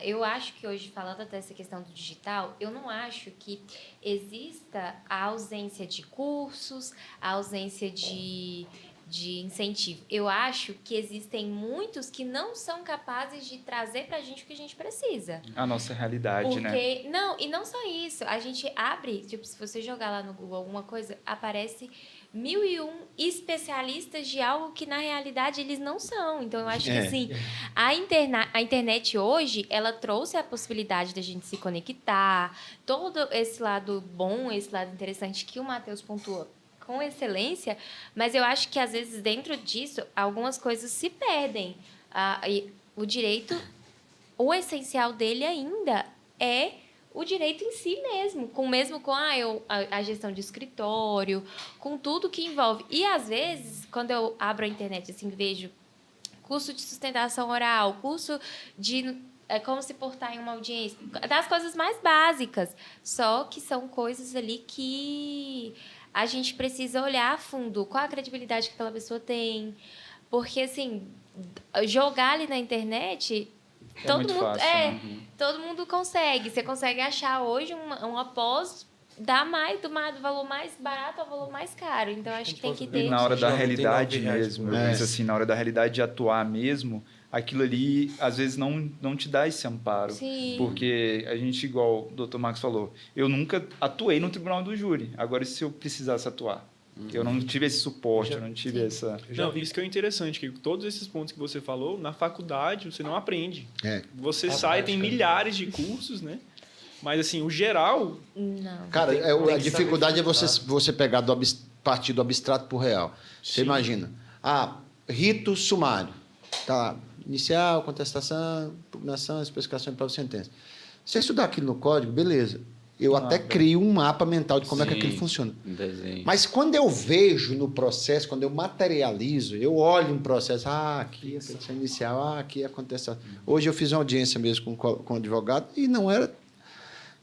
eu acho que hoje, falando até essa questão do digital, eu não acho que exista a ausência de cursos, a ausência de incentivo. Eu acho que existem muitos que não são capazes de trazer para a gente o que a gente precisa. A nossa realidade, né? Porque, não, e não só isso, a gente abre, tipo, se você jogar lá no Google alguma coisa, aparece 1001 especialistas de algo que na realidade eles não são. Então eu acho que assim, a internet hoje, ela trouxe a possibilidade da gente se conectar, todo esse lado bom, esse lado interessante que o Matheus pontuou com excelência, mas eu acho que às vezes dentro disso algumas coisas se perdem. E o direito, o essencial dele ainda é o direito em si mesmo, com a gestão de escritório, com tudo que envolve. E, às vezes, quando eu abro a internet, assim, vejo curso de sustentação oral, curso de como se portar em uma audiência, das coisas mais básicas, só que são coisas ali que a gente precisa olhar a fundo, qual a credibilidade que aquela pessoa tem, porque, assim, jogar ali na internet... Muito fácil, né? Todo mundo consegue. Você consegue achar hoje uma pós dá do valor mais barato ao valor mais caro. Então, acho que tem que ter... E na hora da 99 realidade reais mesmo, por eu mês. penso assim, na hora da realidade de atuar mesmo, aquilo ali, às vezes, não te dá esse amparo. Sim. Porque a gente, igual o Dr. Max falou, eu nunca atuei no tribunal do júri. Agora, se eu precisasse atuar? Eu não tive esse suporte, eu não tive essa... Não, isso que é interessante, que todos esses pontos que você falou, na faculdade você não aprende. Você sai, tem milhares de cursos, né? Mas, assim, o geral... Não. Cara, Tem a que dificuldade é saber você pegar partir do abstrato para o real. Você Sim. imagina. Rito sumário. Tá lá. Inicial, contestação, impugnação, especificação de prova de sentença. Você estudar aquilo no código, beleza. Eu até crio um mapa mental de como é que aquilo funciona. Desenho. Mas quando eu vejo no processo, quando eu materializo, eu olho um processo, aqui é a petição inicial, aqui é a contestação. Hoje eu fiz uma audiência mesmo com o advogado e não era...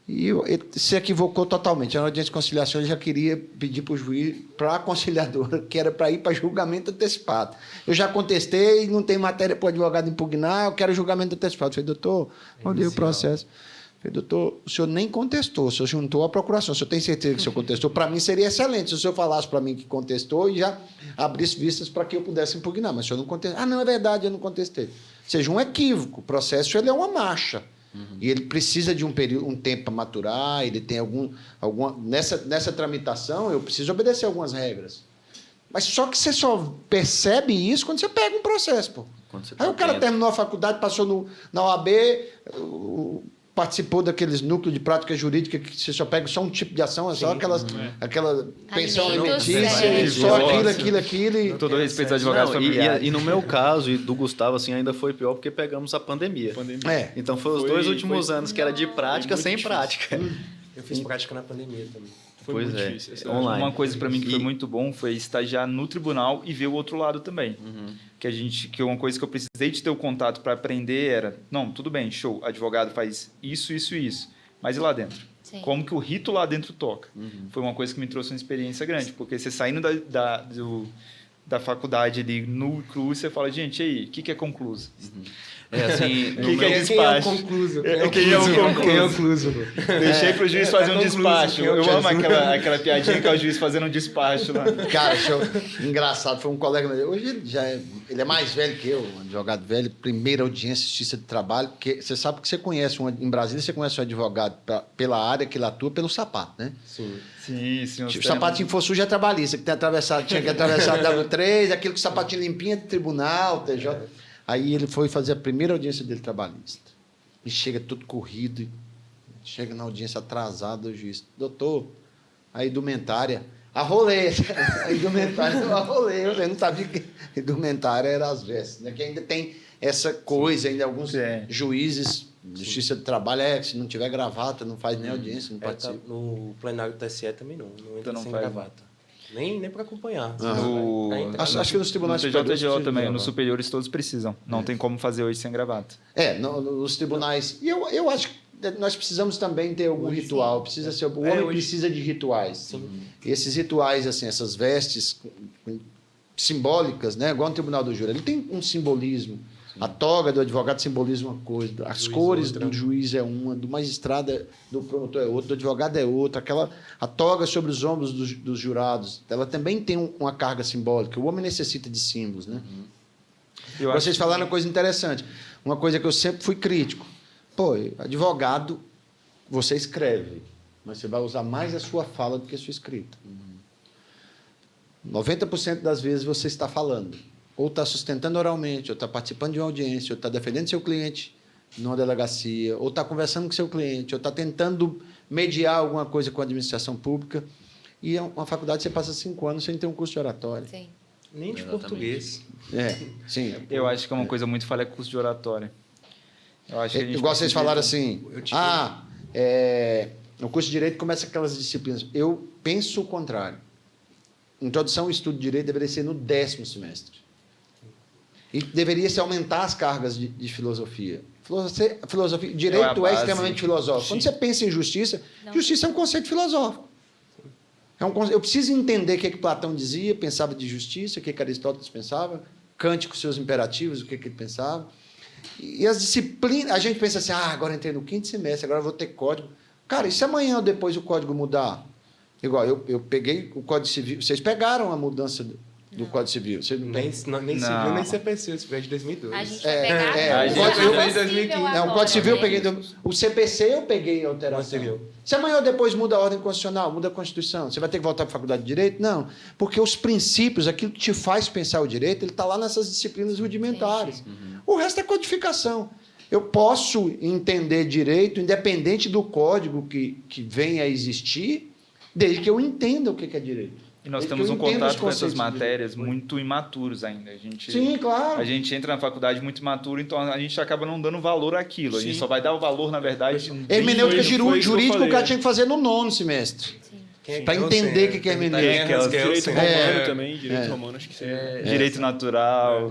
ele se equivocou totalmente. Na audiência de conciliação, ele já queria pedir para o juiz, para a conciliadora, que era para ir para julgamento antecipado. Eu já contestei, não tem matéria para o advogado impugnar, eu quero julgamento antecipado. Eu falei, doutor, olhei o processo. Eu falei, doutor, o senhor nem contestou, o senhor juntou a procuração. O senhor tem certeza que o senhor contestou? Para mim seria excelente se o senhor falasse para mim que contestou e já abrisse vistas para que eu pudesse impugnar. Mas o senhor não contestou. Não, é verdade, eu não contestei. Ou seja, um equívoco. O processo ele é uma marcha. E ele precisa de um tempo para maturar, ele tem nessa tramitação, eu preciso obedecer algumas regras. Mas só que você só percebe isso quando você pega um processo, pô. Aí o cara terminou a faculdade, passou na OAB, participou daqueles núcleos de prática jurídica que você só pega só um tipo de ação, é só aquela pensão alimentícia, só aquilo. E... Com todo respeito aos advogados familiares. E no meu caso, e do Gustavo, assim, ainda foi pior porque pegamos a pandemia. Então, foi os 2 últimos anos que era de prática sem prática. Eu fiz prática na pandemia também. Foi Pois muito é, difícil. essa- online. Uma coisa para mim que foi E- muito bom foi estagiar no tribunal e ver o outro lado também. Que uma coisa que eu precisei de ter o contato para aprender era, não, tudo bem, show, advogado faz isso, isso e isso, mas e lá dentro? Sim. Como que o rito lá dentro toca? Foi uma coisa que me trouxe uma experiência grande, porque você saindo da faculdade ali no CRU, você fala, gente, e aí, o que é concluso? Assim, no Que é meu- despacho? Quem é o concluso? Quem é o concluso? Quem é o concluso? Deixei para o juiz fazer um concluso, despacho. quem é o Eu juiz? amo aquela piadinha que é o juiz fazendo um despacho lá. Cara, engraçado, foi um colega meu. Hoje ele é mais velho que eu, um advogado velho, primeira audiência de justiça de trabalho, porque você sabe que você conhece, em Brasília você conhece um advogado pela área que ele atua pelo sapato, né? Sim. Sim, sim. Se o sapatinho for sujo é trabalhista, que tinha que atravessar a W3, aquele com o sapatinho limpinho é tribunal, TJ. Aí ele foi fazer a primeira audiência dele trabalhista. E chega tudo corrido, chega na audiência atrasado, o juiz, doutor, a indumentária, arrolei. A indumentária eu arrolei, eu não sabia que a indumentária era as vestes, né? Que ainda tem essa coisa, ainda alguns juízes de justiça do trabalho, se não tiver gravata, não faz nem audiência, não participa. No plenário do TSE também não entra não sem faz, gravata. Nem para acompanhar. No- Vai entrar. Acho que nos tribunais No superiores TJDO precisa também, gravar. nos superiores todos precisam. Não tem como fazer hoje sem gravata. Nos tribunais. E eu acho que nós precisamos também ter algum ritual. Precisa ser, o homem precisa de rituais. E esses rituais, assim, essas vestes simbólicas, né? Igual no Tribunal do Júri, ele tem um simbolismo. A toga do advogado simboliza uma coisa, as cores do juiz é uma, do magistrado, do promotor é outra, do advogado é outra. A toga sobre os ombros dos jurados, ela também tem uma carga simbólica. O homem necessita de símbolos, né? Vocês falaram uma coisa interessante, uma coisa que eu sempre fui crítico. Pô, advogado, você escreve, mas você vai usar mais a sua fala do que a sua escrita. 90% das vezes você está falando. Ou está sustentando oralmente, ou está participando de uma audiência, ou está defendendo seu cliente numa delegacia, ou está conversando com seu cliente, ou está tentando mediar alguma coisa com a administração pública. E uma faculdade você passa 5 anos sem ter um curso de oratória. Sim. Nem de Exatamente. português. Sim. Eu acho que é uma coisa muito falha curso de oratória. Eu acho que a gente Igual vocês precisa falaram de- assim, no curso de Direito começa aquelas disciplinas. Eu penso o contrário. Introdução ao estudo de Direito deveria ser no 10º semestre. E deveria se aumentar as cargas de filosofia. Direito é base. extremamente filosófico. Quando você pensa em justiça, justiça é um conceito filosófico. Eu preciso entender o que Platão dizia, pensava de justiça, o que Aristóteles pensava, Kant com seus imperativos, o que ele pensava. E as disciplinas, a gente pensa assim, agora entrei no 5º semestre, agora eu vou ter código. Cara, e se amanhã ou depois o código mudar? Igual, eu peguei o Código Civil, vocês pegaram a mudança do Código Civil. Você não tem... Nem civil, nem CPC, eu tive de 2002. A gente vai pegar o tudo, Código já Civil tá de 2015. possível o agora, Código Civil eu né? peguei. O CPC eu peguei a alteração. Anterior. Se amanhã ou depois muda a ordem constitucional, muda a Constituição, você vai ter que voltar para a faculdade de Direito? Não. Porque os princípios, aquilo que te faz pensar o direito, ele está lá nessas disciplinas rudimentares. O resto é codificação. Eu posso entender direito, independente do código que venha a existir, desde que eu entenda o que é direito. E nós Desde temos que eu um entenda os contato com essas conceitos de matérias direito. muito imaturos ainda. Sim, claro. A gente entra na faculdade muito imaturo, então a gente acaba não dando valor àquilo. A gente Sim. só vai dar o valor, na verdade, Hermenêutica foi isso que eu jurídica, o falei. cara tinha que fazer no 9º semestre. Para entender o que é hermenêutica. Direito É. romano também, direito romano, acho que seria. direito natural,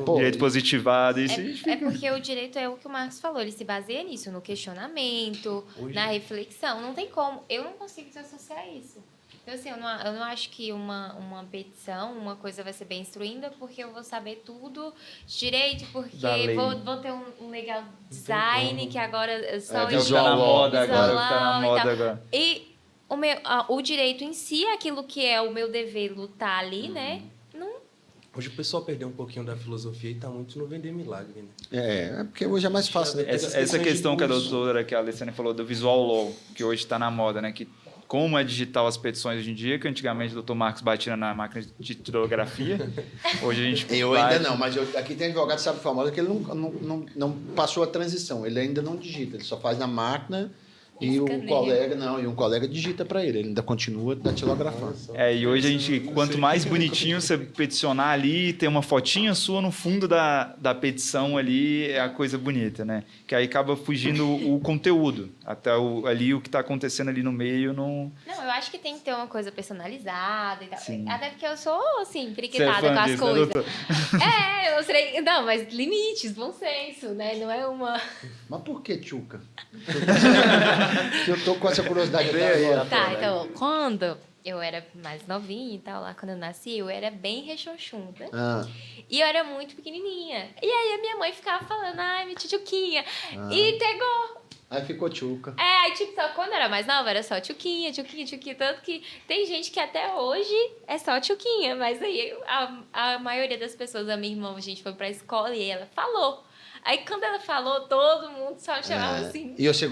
Pô. direito positivado. Isso É porque o direito é o que o Marcos falou, ele se baseia nisso, no questionamento, na reflexão. Não tem como. Eu não consigo desassociar isso. Então, assim, eu não acho que uma petição, uma coisa vai ser bem instruída porque eu vou saber tudo de direito, porque Da lei. vou ter um legal design que agora só que é o que tá na moda agora, o que tá na visualão e moda tal. agora. E o direito em si, aquilo que é o meu dever lutar ali, né? Não. Hoje o pessoal perdeu um pouquinho da filosofia e está muito no vender milagre, né? É porque hoje é mais fácil. Né? Essa questão que a doutora, que a Alessandra falou, do visual law, que hoje está na moda, né? Que como é digital as petições hoje em dia, que antigamente o Dr. Marcos batia na máquina de titrografia. Hoje a gente Eu bate- ainda não, mas aqui tem advogado que sabe famoso que ele não passou a transição, ele ainda não digita, ele só faz na máquina E o Escaneia. colega, não, e um colega digita para ele ainda continua datilografando. E hoje a gente, quanto mais bonitinho você peticionar ali, ter uma fotinha sua no fundo da petição ali, é a coisa bonita, né? Que aí acaba fugindo o conteúdo. Até ali o que está acontecendo ali no meio não... Não, eu acho que tem que ter uma coisa personalizada e tal. Sim. Até porque eu sou, assim, Você é periquitada fã com as disso, né, coisas. doutor? Eu sei. Não, mas limites, bom senso, né? Não é uma. Mas por que Tchuca? Que eu tô com essa curiosidade até agora. Tá, então, quando eu era mais novinha e tal, lá quando eu nasci, eu era bem rechonchuda. Ah, E eu era muito pequenininha. E aí a minha mãe ficava falando, ai, minha tchutchuquinha. E pegou. aí ficou Tchuca. Aí, tipo, só quando eu era mais nova, era só tchuquinha. Tanto que tem gente que até hoje é só tchuquinha. Mas aí a maioria das pessoas, a minha irmã, a gente foi pra escola e ela falou. Aí quando ela falou, todo mundo só me chamava assim. E você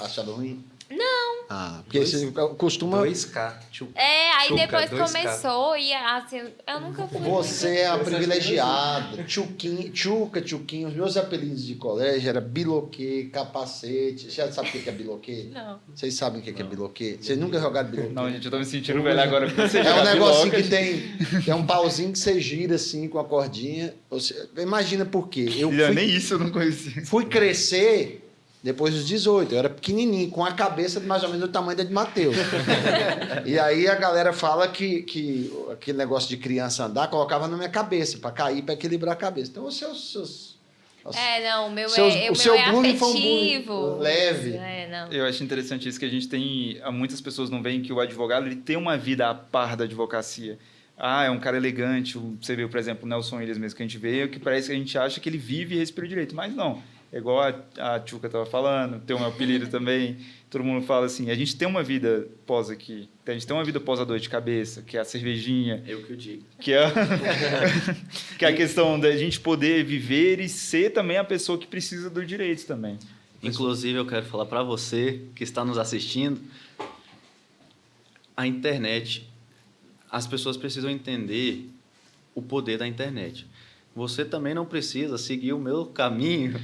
achava ruim? Não. Ah, porque você costuma... 2K. Aí Tchuca, depois 2K. começou e assim, eu nunca fui. Você é a privilegiada. Tchuquinha, Tchuca, Tchuquinha. Os meus apelidos de colégio era biloquê, capacete. Você já sabe o que é biloquê? Não. Vocês sabem o que é biloquê? Vocês nunca jogaram biloquê? Não, gente, eu tô me sentindo velho agora. Porque você É um joga negocinho biloca, que tem... É um pauzinho que você gira assim com a cordinha. Você, imagina por quê. Nem isso eu não conhecia. Fui crescer depois dos 18. Eu era pequenininho, com a cabeça mais ou menos do tamanho da de Matheus. E aí a galera fala que aquele negócio de criança andar colocava na minha cabeça, para cair, para equilibrar a cabeça. Então, os seus Não, o meu o seu é bullying foi um bullying afetivo. leve. Não. Eu acho interessante isso que a gente tem... Muitas pessoas não veem que o advogado ele tem uma vida a par da advocacia. É um cara elegante. Você vê, por exemplo, o Nelson Williams mesmo que a gente vê, que parece que a gente acha que ele vive e respira direito. Mas não. É igual a Tchuca estava falando, tem o meu apelido também. Todo mundo fala assim, a gente tem uma vida pós aqui. A gente tem uma vida pós a dor de cabeça, que é a cervejinha. Eu que o digo. Que é, que é a questão da gente poder viver e ser também a pessoa que precisa do direito também. Inclusive, eu quero falar para você que está nos assistindo, a internet, as pessoas precisam entender o poder da internet. Você também não precisa seguir o meu caminho,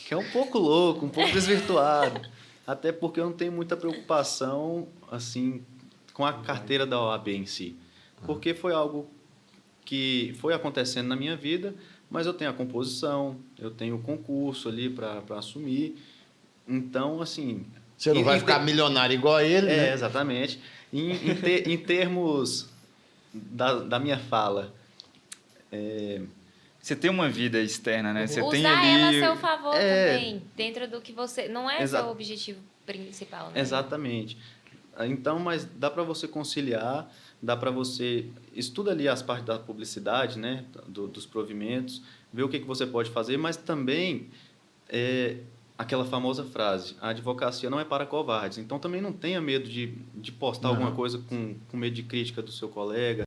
que é um pouco louco, um pouco desvirtuado, até porque eu não tenho muita preocupação assim com a carteira da OAB em si, porque foi algo que foi acontecendo na minha vida, mas eu tenho a composição, eu tenho o concurso ali para assumir, então assim... Você não vai ficar milionário igual a ele, né? Exatamente. Em termos da minha fala... Você tem uma vida externa, né? Você tem Usar ali... ela a seu favor também, dentro do que você... Não é Exato. seu objetivo principal, né? Exatamente. Então, mas dá para você conciliar, dá para você... Estuda ali as partes da publicidade, né? Dos provimentos, ver o que você pode fazer, mas também aquela famosa frase, a advocacia não é para covardes. Então, também não tenha medo de postar alguma coisa com medo de crítica do seu colega,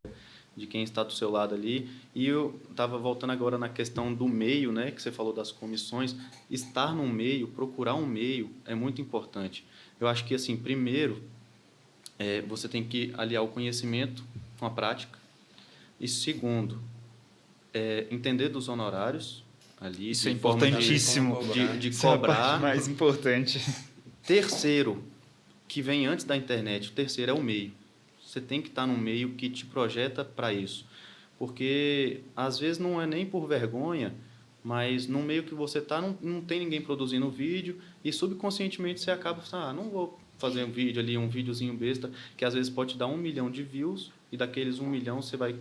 de quem está do seu lado ali. E eu estava voltando agora na questão do meio, né, que você falou das comissões. Estar num meio, procurar um meio é muito importante. Eu acho que, assim, primeiro, você tem que aliar o conhecimento com a prática. E segundo, entender dos honorários ali. Isso é importantíssimo. De Isso é a cobrar. parte mais importante. Terceiro, que vem antes da internet, o terceiro é o meio. Você tem que estar num meio que te projeta para isso. Porque, às vezes, não é nem por vergonha, mas no meio que você está, não tem ninguém produzindo vídeo e, subconscientemente, você acaba falando, não vou fazer um vídeo ali, um videozinho besta, que às vezes pode te dar 1 milhão de views e daqueles 1 milhão você vai...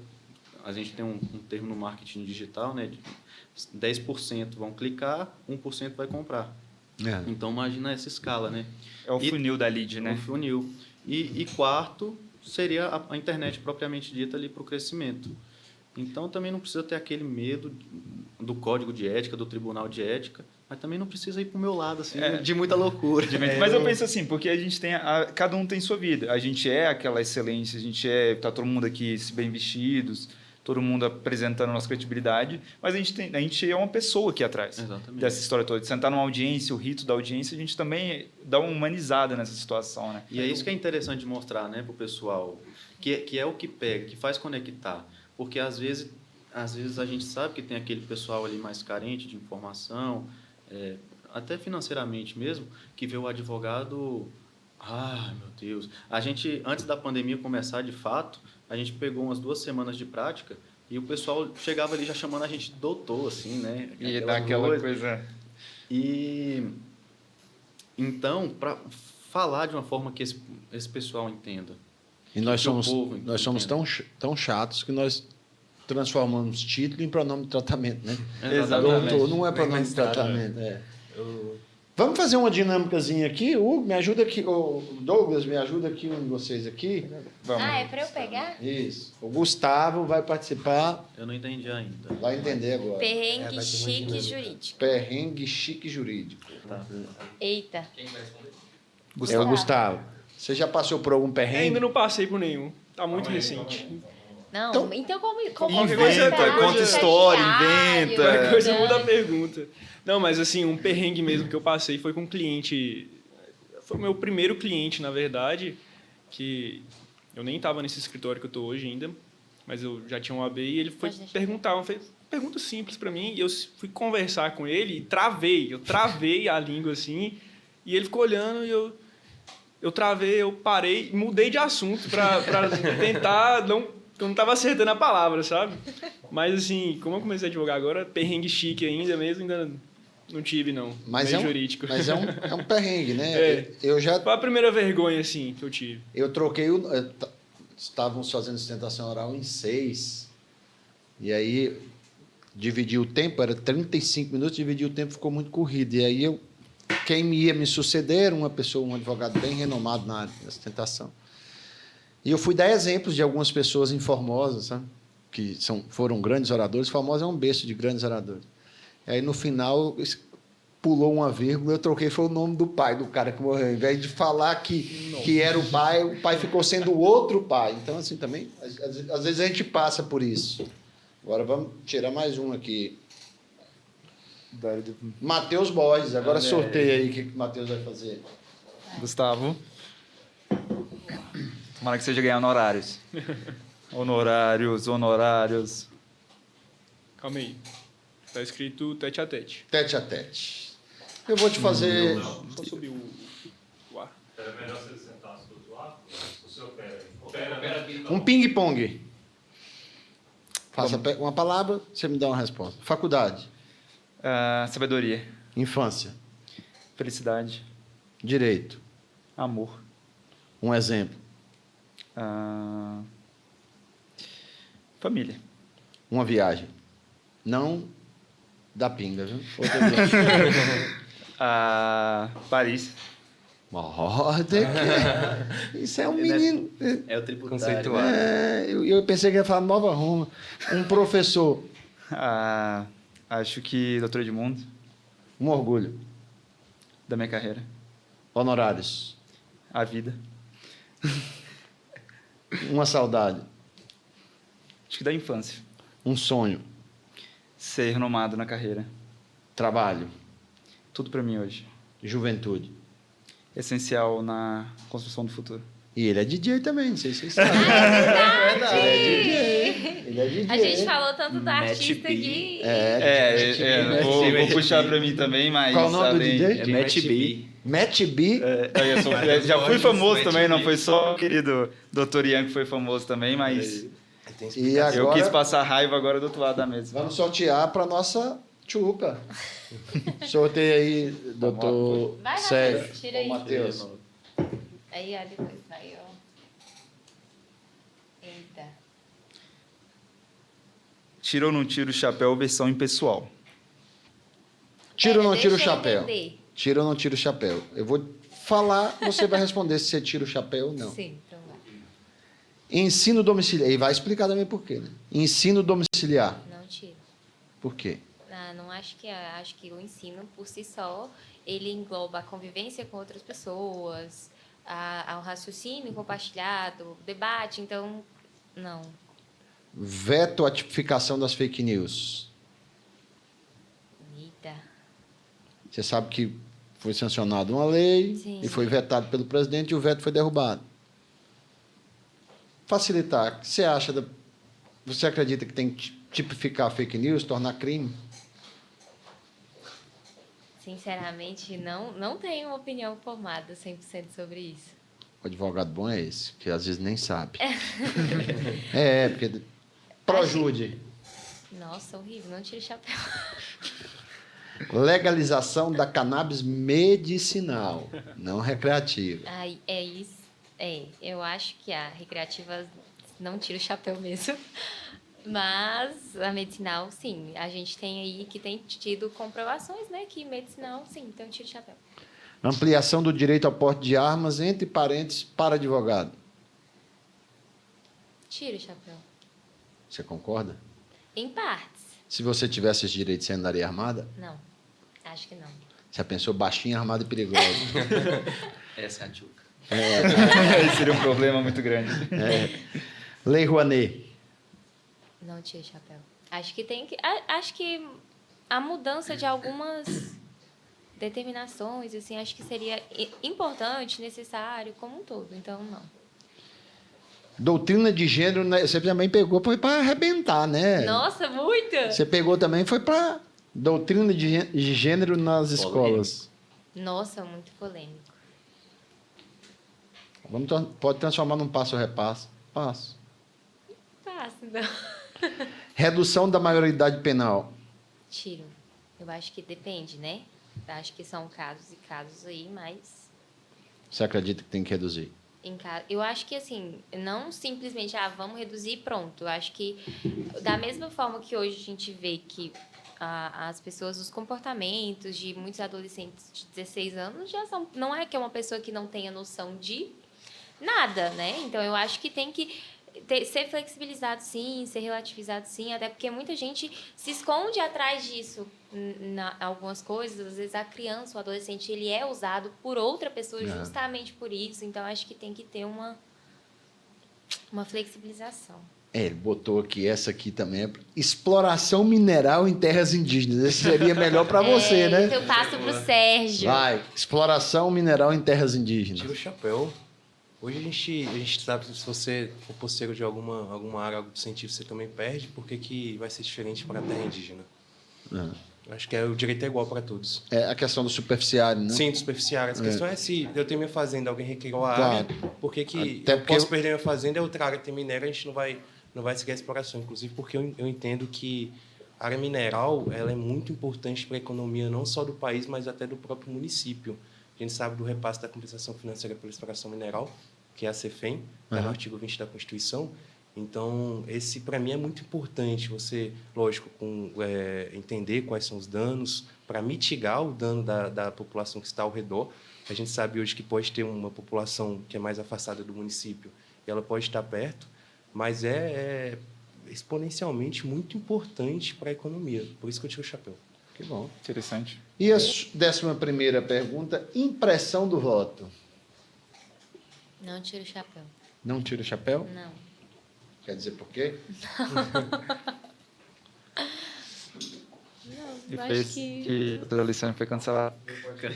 A gente tem um termo no marketing digital, né? 10% vão clicar, 1% vai comprar. Então, imagina essa escala, né? É o funil da lead, né? O funil. E quarto... seria a internet propriamente dita ali para o crescimento. Então, também não precisa ter aquele medo do código de ética, do tribunal de ética, mas também não precisa ir para o meu lado, assim, de muita loucura. Mas eu penso assim, porque a gente tem... cada um tem sua vida. A gente é aquela excelência, a gente tá todo mundo aqui bem vestidos, todo mundo apresentando a nossa credibilidade, mas a gente é uma pessoa aqui atrás. Exatamente. Dessa história toda. De sentar numa audiência, o rito da audiência, a gente também dá uma humanizada nessa situação, né? E é isso que é interessante de mostrar, né, para o pessoal, que é o que pega, que faz conectar. Porque, às vezes a gente sabe que tem aquele pessoal ali mais carente de informação, até financeiramente mesmo, que vê o advogado... Ah, meu Deus. A gente, antes da pandemia começar de fato, a gente pegou umas 2 semanas de prática e o pessoal chegava ali já chamando a gente de doutor, assim, né? E dá aquela coisa... E então, para falar de uma forma que esse pessoal entenda. E nós que o somos, povo nós somos entenda. tão chatos que nós transformamos título em pronome de tratamento, né? Exatamente. Doutor não é Nem pronome de mestrado, tratamento. É. Eu- Vamos fazer uma dinâmicazinha aqui? Hugo, me ajuda aqui. O Douglas, me ajuda aqui, um de vocês aqui. Vamos. Ah, é para eu pegar? Isso. O Gustavo vai participar, Eu não entendi ainda. vai entender agora. Perrengue vai ter uma chique dinâmica. jurídico. Perrengue chique jurídico. Tá. Eita. É o Gustavo. Você já passou por algum perrengue? Ainda não passei por nenhum. Tá muito recente. Não, então como Inventa, contar? conta história, inventa. Qualquer coisa Não. muda a pergunta. Não, mas assim, um perrengue mesmo que eu passei foi com um cliente. Foi o meu primeiro cliente, na verdade, que eu nem estava nesse escritório que eu estou hoje ainda, mas eu já tinha um AB e ele foi Pode deixar. perguntar, uma pergunta simples para mim, e eu fui conversar com ele e eu travei a língua assim, e ele ficou olhando e eu travei, eu parei, mudei de assunto para tentar não... Eu não estava acertando a palavra, sabe? Mas, assim, como eu comecei a advogar agora, perrengue chique ainda mesmo, ainda não tive, não. Mas Meio é um, jurídico. mas é um perrengue, né? É. Eu já Foi a primeira vergonha, assim, que eu tive. eu troquei estávamos fazendo sustentação oral em 6. E aí dividi o tempo, era 35 minutos, dividi o tempo, ficou muito corrido. E aí quem ia me suceder era uma pessoa, um advogado bem renomado na área da sustentação. E eu fui dar exemplos de algumas pessoas em Formosa, sabe? Que foram grandes oradores. Formosa é um berço de grandes oradores. E aí, no final, pulou uma vírgula, eu troquei, foi o nome do pai do cara que morreu. Ao invés de falar que era o pai ficou sendo o outro pai. Então, assim, também, às vezes a gente passa por isso. Agora, vamos tirar mais um aqui. Matheus Borges. Agora sorteia aí o que o Matheus vai fazer. Gustavo. Tomara que seja ganhar honorários. Honorários. Calma aí. Tá escrito tete a tete. Tete a tete. Eu vou te fazer... Só subir o ar. Era melhor se ele sentasse do outro lado? O senhor opera aqui. Um ping-pong. Faça uma palavra, você me dá uma resposta. Faculdade. Sabedoria. Infância. Felicidade. Direito. Amor. Um exemplo. Família. Uma viagem. Não da pinga, viu? Outra viagem. Paris. Isso é um menino. É o tributário. Conceituado. Eu pensei que ia falar Nova Roma. Um professor. Acho que Doutor Edmundo, Um orgulho. da minha carreira. Honorários. A vida. Uma saudade. Acho que da infância. Um sonho. Ser renomado na carreira. Trabalho. Tudo para mim hoje. Juventude. Essencial na construção do futuro. E ele é DJ também, não sei se vocês sabem. Ele é DJ. A gente falou tanto do Match artista B. aqui. Vou puxar para mim também, mas... Qual o nome do além- DJ? É Match B. Match B. Já fui famoso também, não foi só o querido Dr. Ian que foi famoso também, mas Tem E eu agora quis passar raiva agora do outro lado da mesa. vamos sortear para nossa tchuca. Sorteia aí, doutor Vai, Sérgio. tira aí. Matheus. Aí, ó, depois vai, ó. Eita. Tira ou não tira o chapéu, versão impessoal. Tira ou não tira o Deixa eu chapéu? entender. Tira ou não tira o chapéu? Eu vou falar, você vai responder se você tira o chapéu ou não. Sim, então vai. Ensino domiciliar. E vai explicar também por quê, né? Ensino domiciliar. Não tira. Por quê? Não acho que o ensino por si só ele engloba a convivência com outras pessoas, ao raciocínio compartilhado, debate, então não. Veto à tipificação das fake news. Eita. Você sabe que foi sancionada uma lei Sim. e foi vetado pelo presidente e o veto foi derrubado. Facilitar. O que você acha você acredita que tem que tipificar fake news, tornar crime? Sinceramente, não tenho uma opinião formada 100% sobre isso. O advogado bom é esse, que às vezes nem sabe. Porque... Projude. Nossa, horrível, não tire o chapéu. Legalização da cannabis medicinal, não recreativa. Ai, é isso. Eu acho que a recreativa não tira o chapéu mesmo. Mas a medicinal, sim. A gente tem aí que tem tido comprovações, né? Que medicinal, sim, então tira o chapéu. Ampliação do direito ao porte de armas, entre parênteses, para advogado. Tira o chapéu. Você concorda? Em partes. Se você tivesse esse direito, você andaria armada? Não, acho que não. Você pensou baixinha, armada e perigosa. Essa é a tchuca. Esse seria um problema muito grande. Lei Rouanet. Não tira o chapéu. Acho que a mudança de algumas determinações, assim, acho que seria importante, necessário, como um todo. Então, não. Doutrina de gênero, né? Você também pegou, foi para arrebentar, né? Nossa, muita! Você pegou também, foi para doutrina de gênero nas escolas. Nossa, muito polêmico. Pode transformar num passo-repasso. Passo. Fácil, não. Redução da maioridade penal. Tiro. Eu acho que depende, né? Eu acho que são casos e casos aí, mas... Você acredita que tem que reduzir? Eu acho que, assim, não simplesmente, vamos reduzir e pronto. Eu acho que, da mesma forma que hoje a gente vê que as pessoas, os comportamentos de muitos adolescentes de 16 anos já são... Não é que é uma pessoa que não tenha noção de nada, né? Então, eu acho que tem que ser flexibilizado, sim, ser relativizado, sim, até porque muita gente se esconde atrás disso algumas coisas. Às vezes a criança, o adolescente, ele é usado por outra pessoa justamente por isso. Então, acho que tem que ter uma flexibilização. Ele botou aqui, essa aqui também é exploração mineral em terras indígenas. Esse seria melhor para você, né? Então eu passo para o Sérgio. Vai, exploração mineral em terras indígenas. Tira o chapéu. Hoje a gente sabe que se você for parceiro de alguma área, algo científico, você também perde. Por que vai ser diferente para a terra indígena? Acho que o direito é igual para todos. É a questão do superficiário, né? Sim, do superficiário. A questão é se eu tenho minha fazenda, alguém requerou a área, por que posso perder minha fazenda e outra área tem minério, a gente não vai seguir a exploração. Inclusive porque eu entendo que a área mineral ela é muito importante para a economia, não só do país, mas até do próprio município. A gente sabe do repasse da compensação financeira pela exploração mineral, que é a CEFEM, está no artigo 20 da Constituição. Então, esse, para mim, é muito importante. Você, lógico, entender quais são os danos, para mitigar o dano da população que está ao redor. A gente sabe hoje que pode ter uma população que é mais afastada do município, e ela pode estar perto, mas é exponencialmente muito importante para a economia. Por isso que eu tiro o chapéu. Que bom. Interessante. E a 11ª pergunta, impressão do voto. Não tiro o chapéu. Não tira o chapéu? Não. Quer dizer por quê? Não, acho que... a Alessandra foi cancelada. É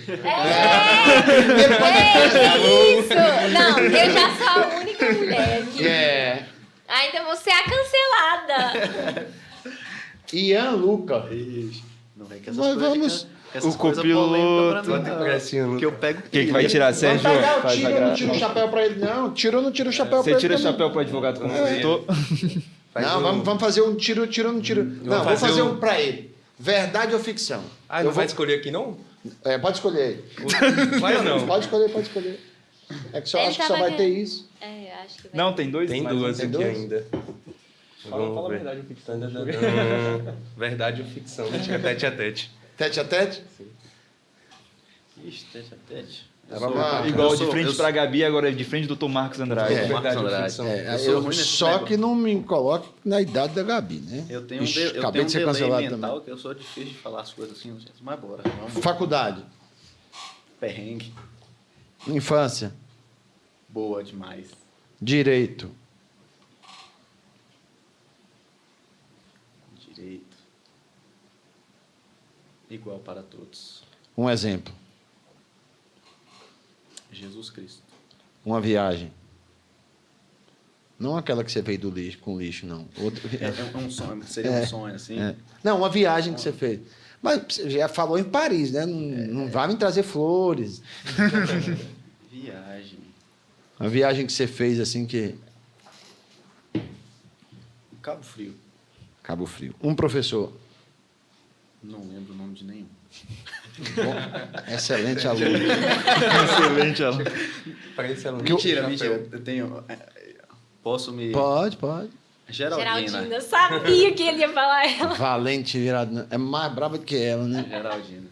isso! Não, eu já sou a única mulher aqui. Ainda vou ser a cancelada. Ian Luca. Não vem com Nós vamos... essas O coisas copiloto. polêmicas pra mim, que eu pego... Quem que vai tirar, Sérgio? Não tira o chapéu para ele, não. Tirou, não tira o chapéu para ele. Você tira o também. chapéu para o advogado como consultor? Vamos fazer um tiro, não tiro. Não, vou fazer um para ele. Verdade ou ficção? Não vai escolher aqui, não? Pode escolher. Vai ou não? Pode escolher. É que só Ele acho que só vai ter isso. Eu acho que vai. Não, tem dois? Tem mas duas não aqui tem ainda. Fala a ver. verdade ou ficção. Verdade ou ficção? Tira tete a tete. Tete a tete? Ixi, tete a tete. Vamos lá. Igual de frente para a Gabi, agora de frente do Dr. Marcos Andrade. Verdade ou Andrade. ficção? Só que não me coloque na idade da Gabi, né? Eu tenho acabei de ser cancelado mental também. que eu sou difícil de falar as coisas assim, gente. Mas bora. Vamos. Faculdade. Perrengue. Infância. Boa demais. Direito. Direito. Igual para todos. Um exemplo. Jesus Cristo. Uma viagem. Não aquela que você fez do lixo, com lixo, não. É um sonho, seria um sonho, assim. Não, uma viagem que você fez. Mas você já falou em Paris, né? Não vai me trazer flores. Viagem. Uma viagem que você fez assim que... Cabo Frio. Cabo Frio. Um professor. Não lembro o nome de nenhum. Bom, excelente aluno. Excelente, Alan. Parece aluno. Mentira. Eu tenho... Posso me... Pode. Geraldina, eu sabia que ele ia falar ela. Valente virado. É mais brava do que ela, né? Geraldina.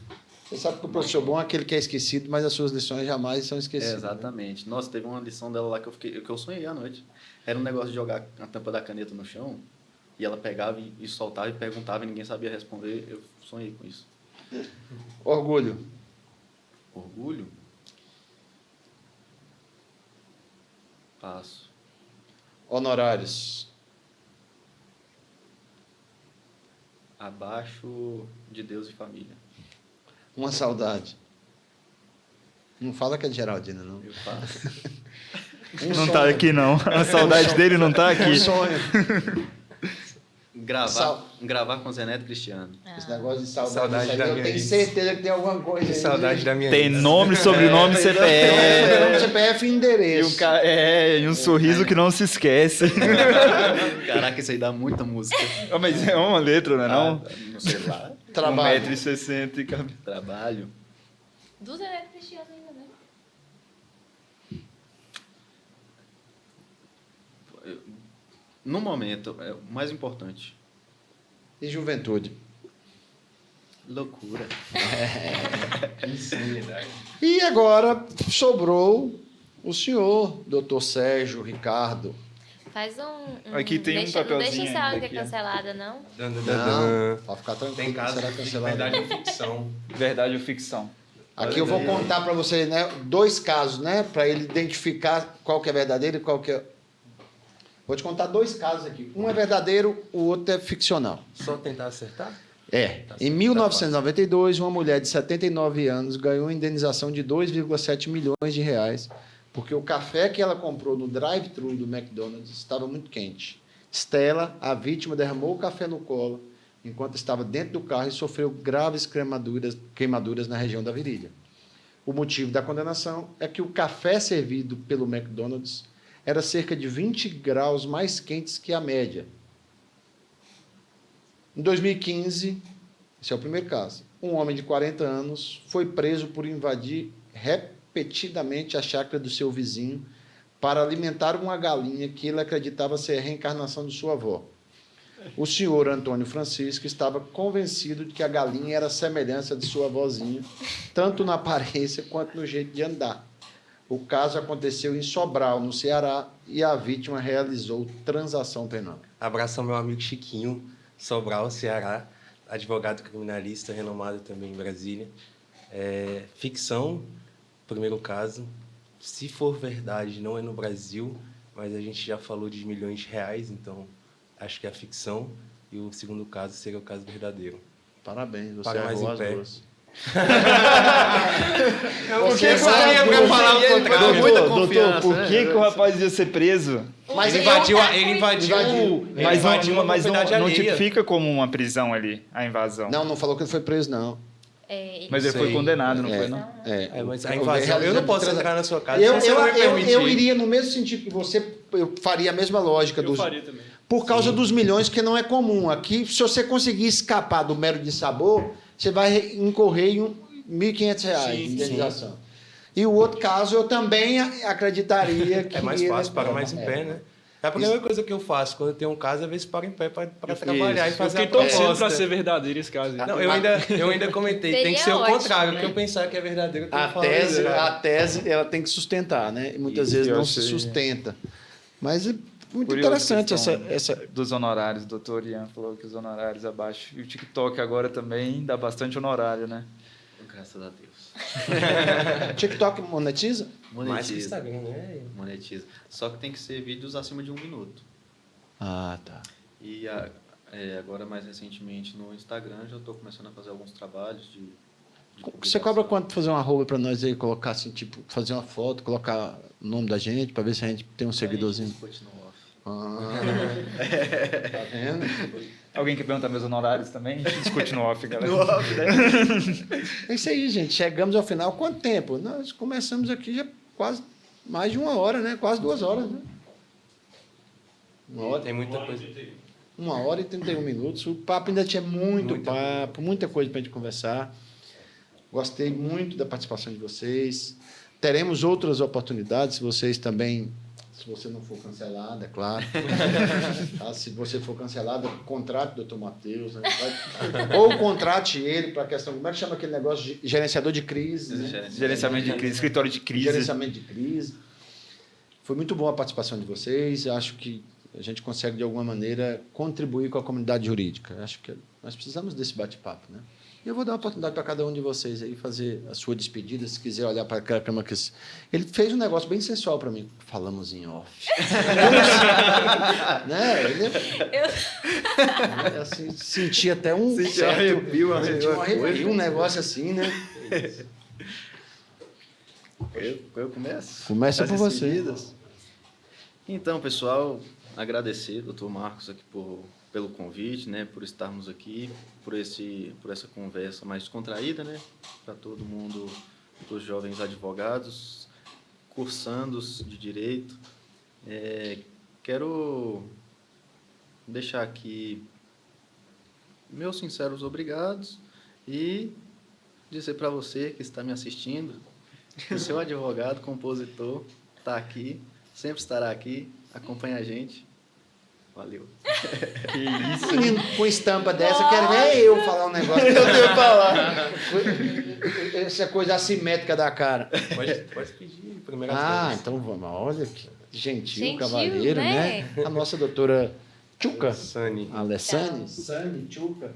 Você sabe que o professor bom é aquele que é esquecido, mas as suas lições jamais são É, esquecidas. exatamente. Nossa, teve uma lição dela lá que eu sonhei à noite. Era um negócio de jogar a tampa da caneta no chão e ela pegava e soltava e perguntava e ninguém sabia responder. Eu sonhei com isso. Orgulho. Orgulho? Passo. Honorários. Abaixo de Deus e família. Uma saudade. Não fala que é de Geraldina, não. Eu passo. Não tá aqui, não. A saudade dele não tá Um aqui. sonho. Gravar com Zé Neto e Cristiano. Esse negócio de saudade, Saudade isso aí, da eu minha tenho ex. certeza que tem alguma coisa Que aí. saudade da minha Tem ex. nome, sobrenome, CPF. Nome, CPF e E endereço. e um sorriso que não se esquece. Caraca, isso aí dá muita música. Mas é uma letra, não é não? No celular. Trabalho. 1,60 m. Trabalho. Do Zé Neto Cristiano ainda, né? No momento, é o mais importante. E juventude. Loucura. Insanidade. E agora sobrou o senhor, doutor Sérgio Ricardo. Faz um... Aqui tem um deixa, papelzinho Não deixa essa aula que é aqui, ó. cancelada, não? Não, pode ficar tranquilo. Tem casos será de cancelado. verdade ou ficção. Verdade ou ficção? Aqui eu vou contar para vocês, né, 2 casos, né, para ele identificar qual que é verdadeiro e qual que é... Vou te contar 2 casos aqui. Um é verdadeiro, o outro é ficcional. Só tentar acertar? É. Em 1992, uma mulher de 79 anos ganhou uma indenização de 2,7 milhões de reais porque o café que ela comprou no drive-thru do McDonald's estava muito quente. Stella, a vítima, derramou o café no colo enquanto estava dentro do carro e sofreu graves queimaduras na região da virilha. O motivo da condenação é que o café servido pelo McDonald's era cerca de 20 graus mais quentes que a média. Em 2015, esse é o primeiro caso, um homem de 40 anos foi preso por invadir repetidamente a chácara do seu vizinho para alimentar uma galinha que ele acreditava ser a reencarnação de sua avó. O senhor Antônio Francisco estava convencido de que a galinha era a semelhança de sua avózinha, tanto na aparência quanto no jeito de andar. O caso aconteceu em Sobral, no Ceará, e a vítima realizou transação penal. Abraço ao meu amigo Chiquinho, Sobral, Ceará, advogado criminalista, renomado também em Brasília. Ficção, primeiro caso. Se for verdade, não é no Brasil, mas a gente já falou de milhões de reais, então acho que é a ficção. E o segundo caso seria o caso verdadeiro. Parabéns, você Para mais errou em as pé. duas. Porque sabe eu duas. falar o contrário. Doutor, por que o rapaz ia ser preso? Mas Ele invadiu Mas uma propriedade não alheia. tipifica como uma prisão ali, a invasão. Não falou que ele foi preso, não. Mas ele foi Sei. condenado, não foi, não? Mas a invasão, eu não posso entrar na sua casa. Eu, se você não me permitir. eu iria no mesmo sentido que você, eu faria a mesma lógica. Eu faria também. Por causa dos milhões, que não é comum. Aqui, se você conseguir escapar do mero de sabor, você vai incorrer em R$ 1.500 de indenização. E o outro caso, eu também acreditaria que... É mais fácil, paga mais em É. pé, né? É a primeira coisa que eu faço quando eu tenho um caso, às vezes paro em pé para trabalhar e Eu fazer fiquei a torcendo proposta. pra ser verdadeiro esse caso. Não, eu ainda comentei, tem que ser Seria o ótimo, contrário, né? que eu pensar que é verdadeiro. Eu tenho A que falar tese, verdadeiro. a tese, ela tem que sustentar, né? E muitas Isso, vezes eu não se achei. sustenta. Mas é muito Curioso interessante questão essa... dos honorários. O doutor Ian falou que os honorários abaixo. E o TikTok agora também dá bastante honorário, né? Graças a Deus. TikTok monetiza? Mais que Instagram, né? Monetiza. Só que tem que ser vídeos acima de 1 minuto. Ah, tá. E agora, mais recentemente, no Instagram, já estou começando a fazer alguns trabalhos de Você cobra quanto pra fazer uma arroba para nós aí, colocar assim, tipo, fazer uma foto, colocar o nome da gente, para ver se a gente tem um seguidorzinho? Continua off. Tá vendo? Alguém quer perguntar meus honorários também? A gente discute no off, galera. É isso aí, gente. Chegamos ao final. Quanto tempo? Nós começamos aqui já quase mais de 1 hora, né? Quase 2 horas, né? 1 hora. Tem muita coisa. 1 hora e 31 minutos. O papo ainda tinha muita coisa para a gente conversar. Gostei muito da participação de vocês. Teremos outras oportunidades, se vocês também, se você não for cancelado, é claro. Tá? Se você for cancelado, contrate o Dr. Matheus. Né? Ou contrate ele para a questão, como é que chama aquele negócio de gerenciador de crise? Né? Gerenciamento de crise, escritório de crise. Gerenciamento de crise. Foi muito boa a participação de vocês. Acho que a gente consegue, de alguma maneira, contribuir com a comunidade jurídica. Acho que nós precisamos desse bate-papo, né? E eu vou dar uma oportunidade para cada um de vocês aí fazer a sua despedida, se quiser olhar para aquela câmera. Ele fez um negócio bem sensual para mim. Falamos em off. Né? Eu assim, senti até um arrepio, um negócio assim, né? Eu começo? Começa por você. Despedidas. Então, pessoal, agradecer, doutor Marcos, aqui pelo convite, né, por estarmos aqui, por essa conversa mais descontraída, né, para todo mundo, dos jovens advogados, cursandos de direito. Quero deixar aqui meus sinceros obrigados e dizer para você que está me assistindo que o seu advogado, compositor, está aqui, sempre estará aqui, acompanha a gente. Valeu. Que isso, Menino com estampa dessa, quero ver eu falar um negócio. Eu tenho que falar. Essa coisa assimétrica da cara. Pode pedir primeira vez. Então vamos. Olha que gentil, Gentil, cavalheiro, né? A nossa doutora Tchuca. Sani. Alessane. Sani, Tchuca.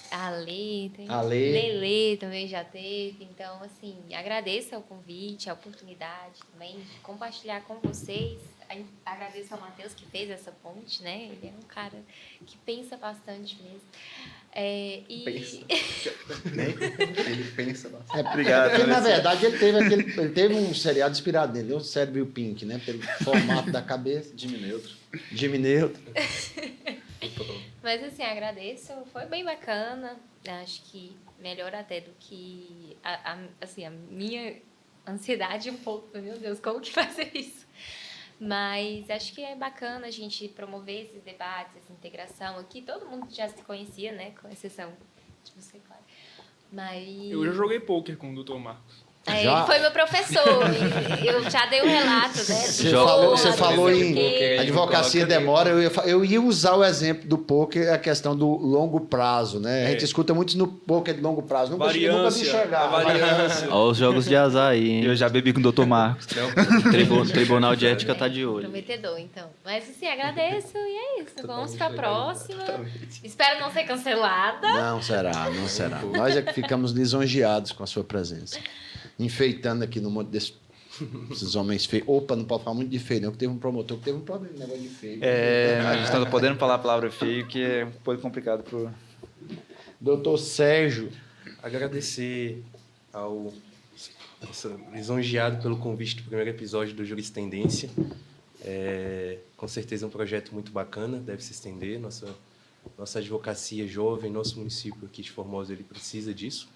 Ale, tem Ale. Lele também já teve. Então, assim, agradeço o convite, a oportunidade também de compartilhar com vocês. Agradeço ao Matheus que fez essa ponte, né? Ele é um cara que pensa bastante mesmo. Ele pensa bastante. Obrigado. Porque, na verdade, ele teve um seriado inspirado nele, o Cérebro e o Pink, né? Pelo formato da cabeça. Jimmy Neutron. Mas, assim, agradeço. Foi bem bacana. Acho que melhor até do que a minha ansiedade um pouco. Meu Deus, como que fazer isso? Mas acho que é bacana a gente promover esses debates, essa integração aqui. Todo mundo já se conhecia, né? Com exceção de você, claro. Mas... Eu já joguei pôquer com o Dr. Marcos. Já? Ele foi meu professor. Eu já dei um relato, né? Você falou em advocacia demora. Eu ia usar o exemplo do pôquer, a questão do longo prazo, né? A gente escuta muito no pôquer de longo prazo. Nunca vi enxergar. Variância. Olha os jogos de azar aí, hein? Eu já bebi com o Dr. Marcos. Tribunal de Ética tá de olho. Prometedor, então. Mas, assim, agradeço e é isso. Vamos para a próxima. Espero não ser cancelada. Não será. Nós é que ficamos lisonjeados com a sua presença. Enfeitando aqui no monte desses homens feios. Opa, não pode falar muito de feio, não, que teve um promotor que teve um problema com negócio de feio. A gente está podendo falar a palavra feio, que é um pouco complicado pro... Doutor Sérgio. Agradecer ao lisonjeado pelo convite do primeiro episódio do Jurisprudência. Com certeza é um projeto muito bacana, deve se estender. Nossa advocacia jovem, nosso município aqui de Formosa, ele precisa disso.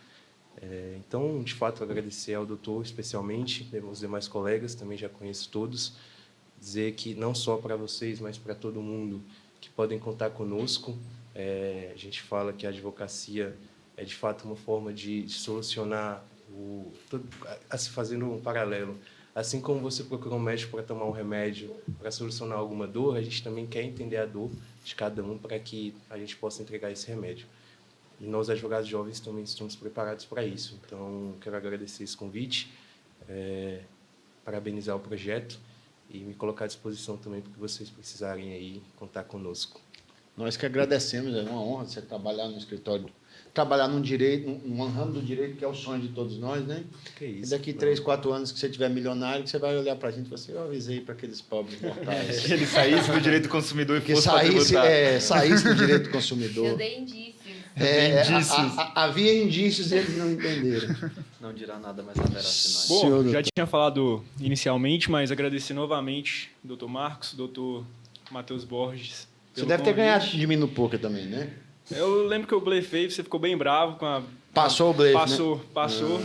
Então, de fato, agradecer ao doutor, especialmente, os demais colegas, também já conheço todos, dizer que não só para vocês, mas para todo mundo que podem contar conosco. A gente fala que a advocacia é, de fato, uma forma de solucionar, fazendo um paralelo. Assim como você procura um médico para tomar um remédio, para solucionar alguma dor, a gente também quer entender a dor de cada um para que a gente possa entregar esse remédio. E nós, advogados jovens, também estamos preparados para isso. Então, quero agradecer esse convite, parabenizar o projeto e me colocar à disposição também para que vocês precisarem aí contar conosco. Nós que agradecemos, é uma honra você trabalhar no escritório, trabalhar num ramo do direito que é o sonho de todos nós, né? Que isso, e daqui 3, 4 anos que você tiver milionário, você vai olhar para a gente e falar assim, eu avisei para aqueles pobres mortais. Ele saísse do direito do consumidor e que fosse para tributar. Saísse do direito do consumidor. Eu dei indícios. Havia indícios e eles não entenderam. Não dirá nada, mas haverá sinais. Bom, já tinha falado inicialmente, mas agradecer novamente o Dr. Marcos, Dr. Matheus Borges. Você pelo deve ter convite. ganhado de mim no poker também, né? Eu lembro que eu blefei, você ficou bem bravo com a... Passou o blefe, Passou.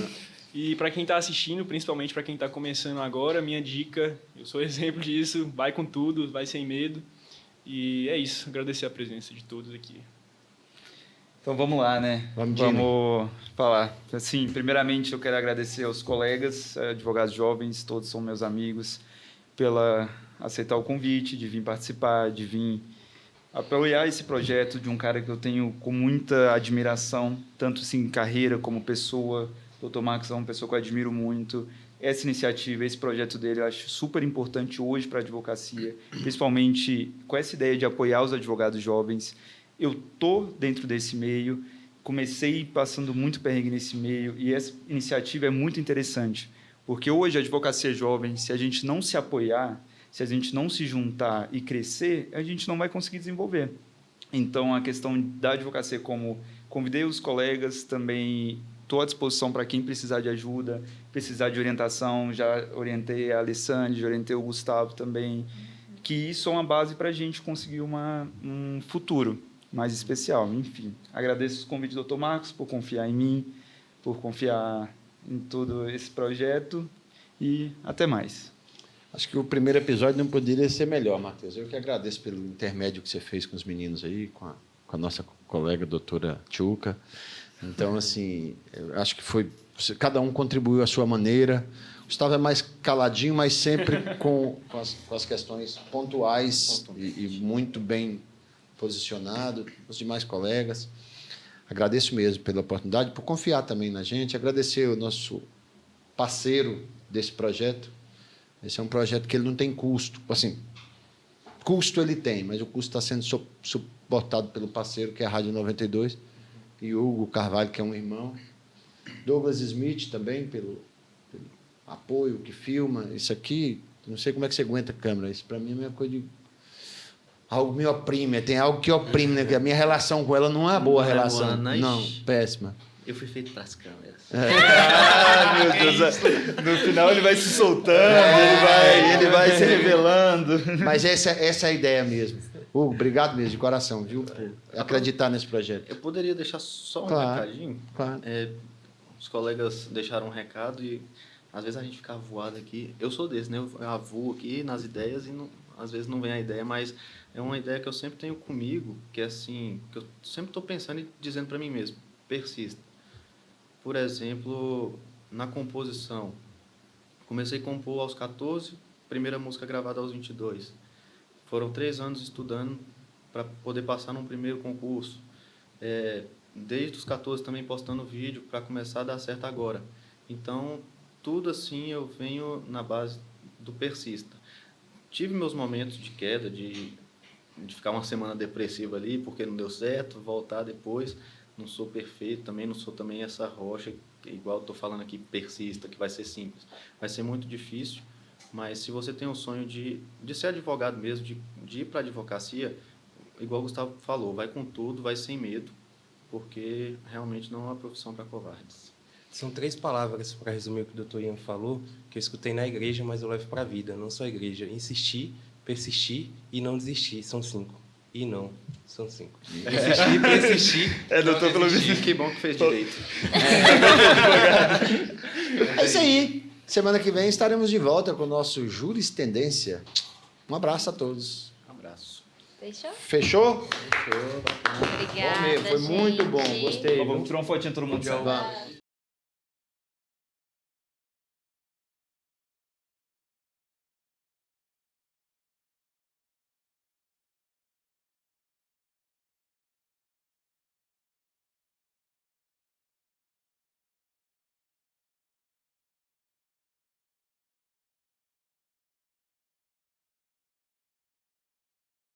E para quem está assistindo, principalmente para quem está começando agora, minha dica, eu sou exemplo disso, vai com tudo, vai sem medo. E é isso, agradecer a presença de todos aqui. Então vamos lá, né? Vamos, Jimmy. Vamos falar. Assim, primeiramente eu quero agradecer aos colegas, advogados jovens, todos são meus amigos, pela aceitar o convite, de vir participar, de vir apoiar esse projeto de um cara que eu tenho com muita admiração, tanto assim, em carreira como pessoa. O Dr. Marcos é uma pessoa que eu admiro muito. Essa iniciativa, esse projeto dele, eu acho super importante hoje para a advocacia, principalmente com essa ideia de apoiar os advogados jovens. Eu estou dentro desse meio, comecei passando muito perrengue nesse meio, e essa iniciativa é muito interessante, porque hoje a advocacia jovem, se a gente não se apoiar, se a gente não se juntar e crescer, a gente não vai conseguir desenvolver. Então, a questão da advocacia, como convidei os colegas, também estou à disposição para quem precisar de ajuda, precisar de orientação, já orientei a Alessandra, já orientei o Gustavo também, que isso é uma base para a gente conseguir um futuro mais especial. Enfim, agradeço o convite do Dr. Marcos por confiar em mim, por confiar em todo esse projeto e até mais. Acho que o primeiro episódio não poderia ser melhor, Matheus. Eu que agradeço pelo intermédio que você fez com os meninos aí, com a nossa colega doutora Tchuca. Então, assim, eu acho que foi... Cada um contribuiu à sua maneira. O Gustavo é mais caladinho, mas sempre com as questões pontuais e muito bem posicionado. Os demais colegas. Agradeço mesmo pela oportunidade, por confiar também na gente. Agradecer o nosso parceiro desse projeto. Esse é um projeto que ele não tem custo. Assim, custo ele tem, mas o custo está sendo suportado pelo parceiro, que é a Rádio 92, e Hugo Carvalho, que é um irmão. Douglas Smith também, pelo apoio, que filma. Isso aqui, não sei como é que você aguenta a câmera. Isso, para mim, é a mesma coisa de... Algo me oprime. Tem algo que oprime, né? A minha relação com ela não é uma boa relação. Não, péssima. Eu fui feito para as câmeras. Ah, meu Deus. No final ele vai se soltando, ele vai se revelando. Mas essa é a ideia mesmo. Hugo, obrigado mesmo, de coração, viu? Por acreditar nesse projeto. Eu poderia deixar só um recadinho? Claro. Os colegas deixaram um recado e às vezes a gente fica avoado aqui. Eu sou desse, né? Eu avoo aqui nas ideias e às vezes não vem a ideia, mas é uma ideia que eu sempre tenho comigo, que é assim, que eu sempre estou pensando e dizendo para mim mesmo, persista. Por exemplo, na composição, comecei a compor aos 14, primeira música gravada aos 22. Foram 3 anos estudando para poder passar num primeiro concurso. Desde os 14 também postando vídeo para começar a dar certo agora. Então, tudo assim eu venho na base do persista. Tive meus momentos de queda, de ficar uma semana depressiva ali, porque não deu certo, voltar depois. Não sou perfeito, também não sou também essa rocha, igual estou falando aqui, persista, que vai ser simples. Vai ser muito difícil, mas se você tem o sonho de ser advogado mesmo, de ir para a advocacia, igual o Gustavo falou, vai com tudo, vai sem medo, porque realmente não é uma profissão para covardes. São 3 palavras para resumir o que o Dr. Ian falou, que eu escutei na igreja, mas eu levo para a vida, não só a igreja. Insistir, persistir e não desistir. São 5. E não, são 5. Insistir, persistir. Doutor, pelo menos. Que bom que fez direito. É isso aí. Semana que vem estaremos de volta com o nosso Jurisprudência. Um abraço a todos. Um abraço. Fechou? Fechou? Obrigada, Bom mesmo, foi muito bom. gente. Gostei. Vamos tirar uma fotinha todo mundo. Vamos.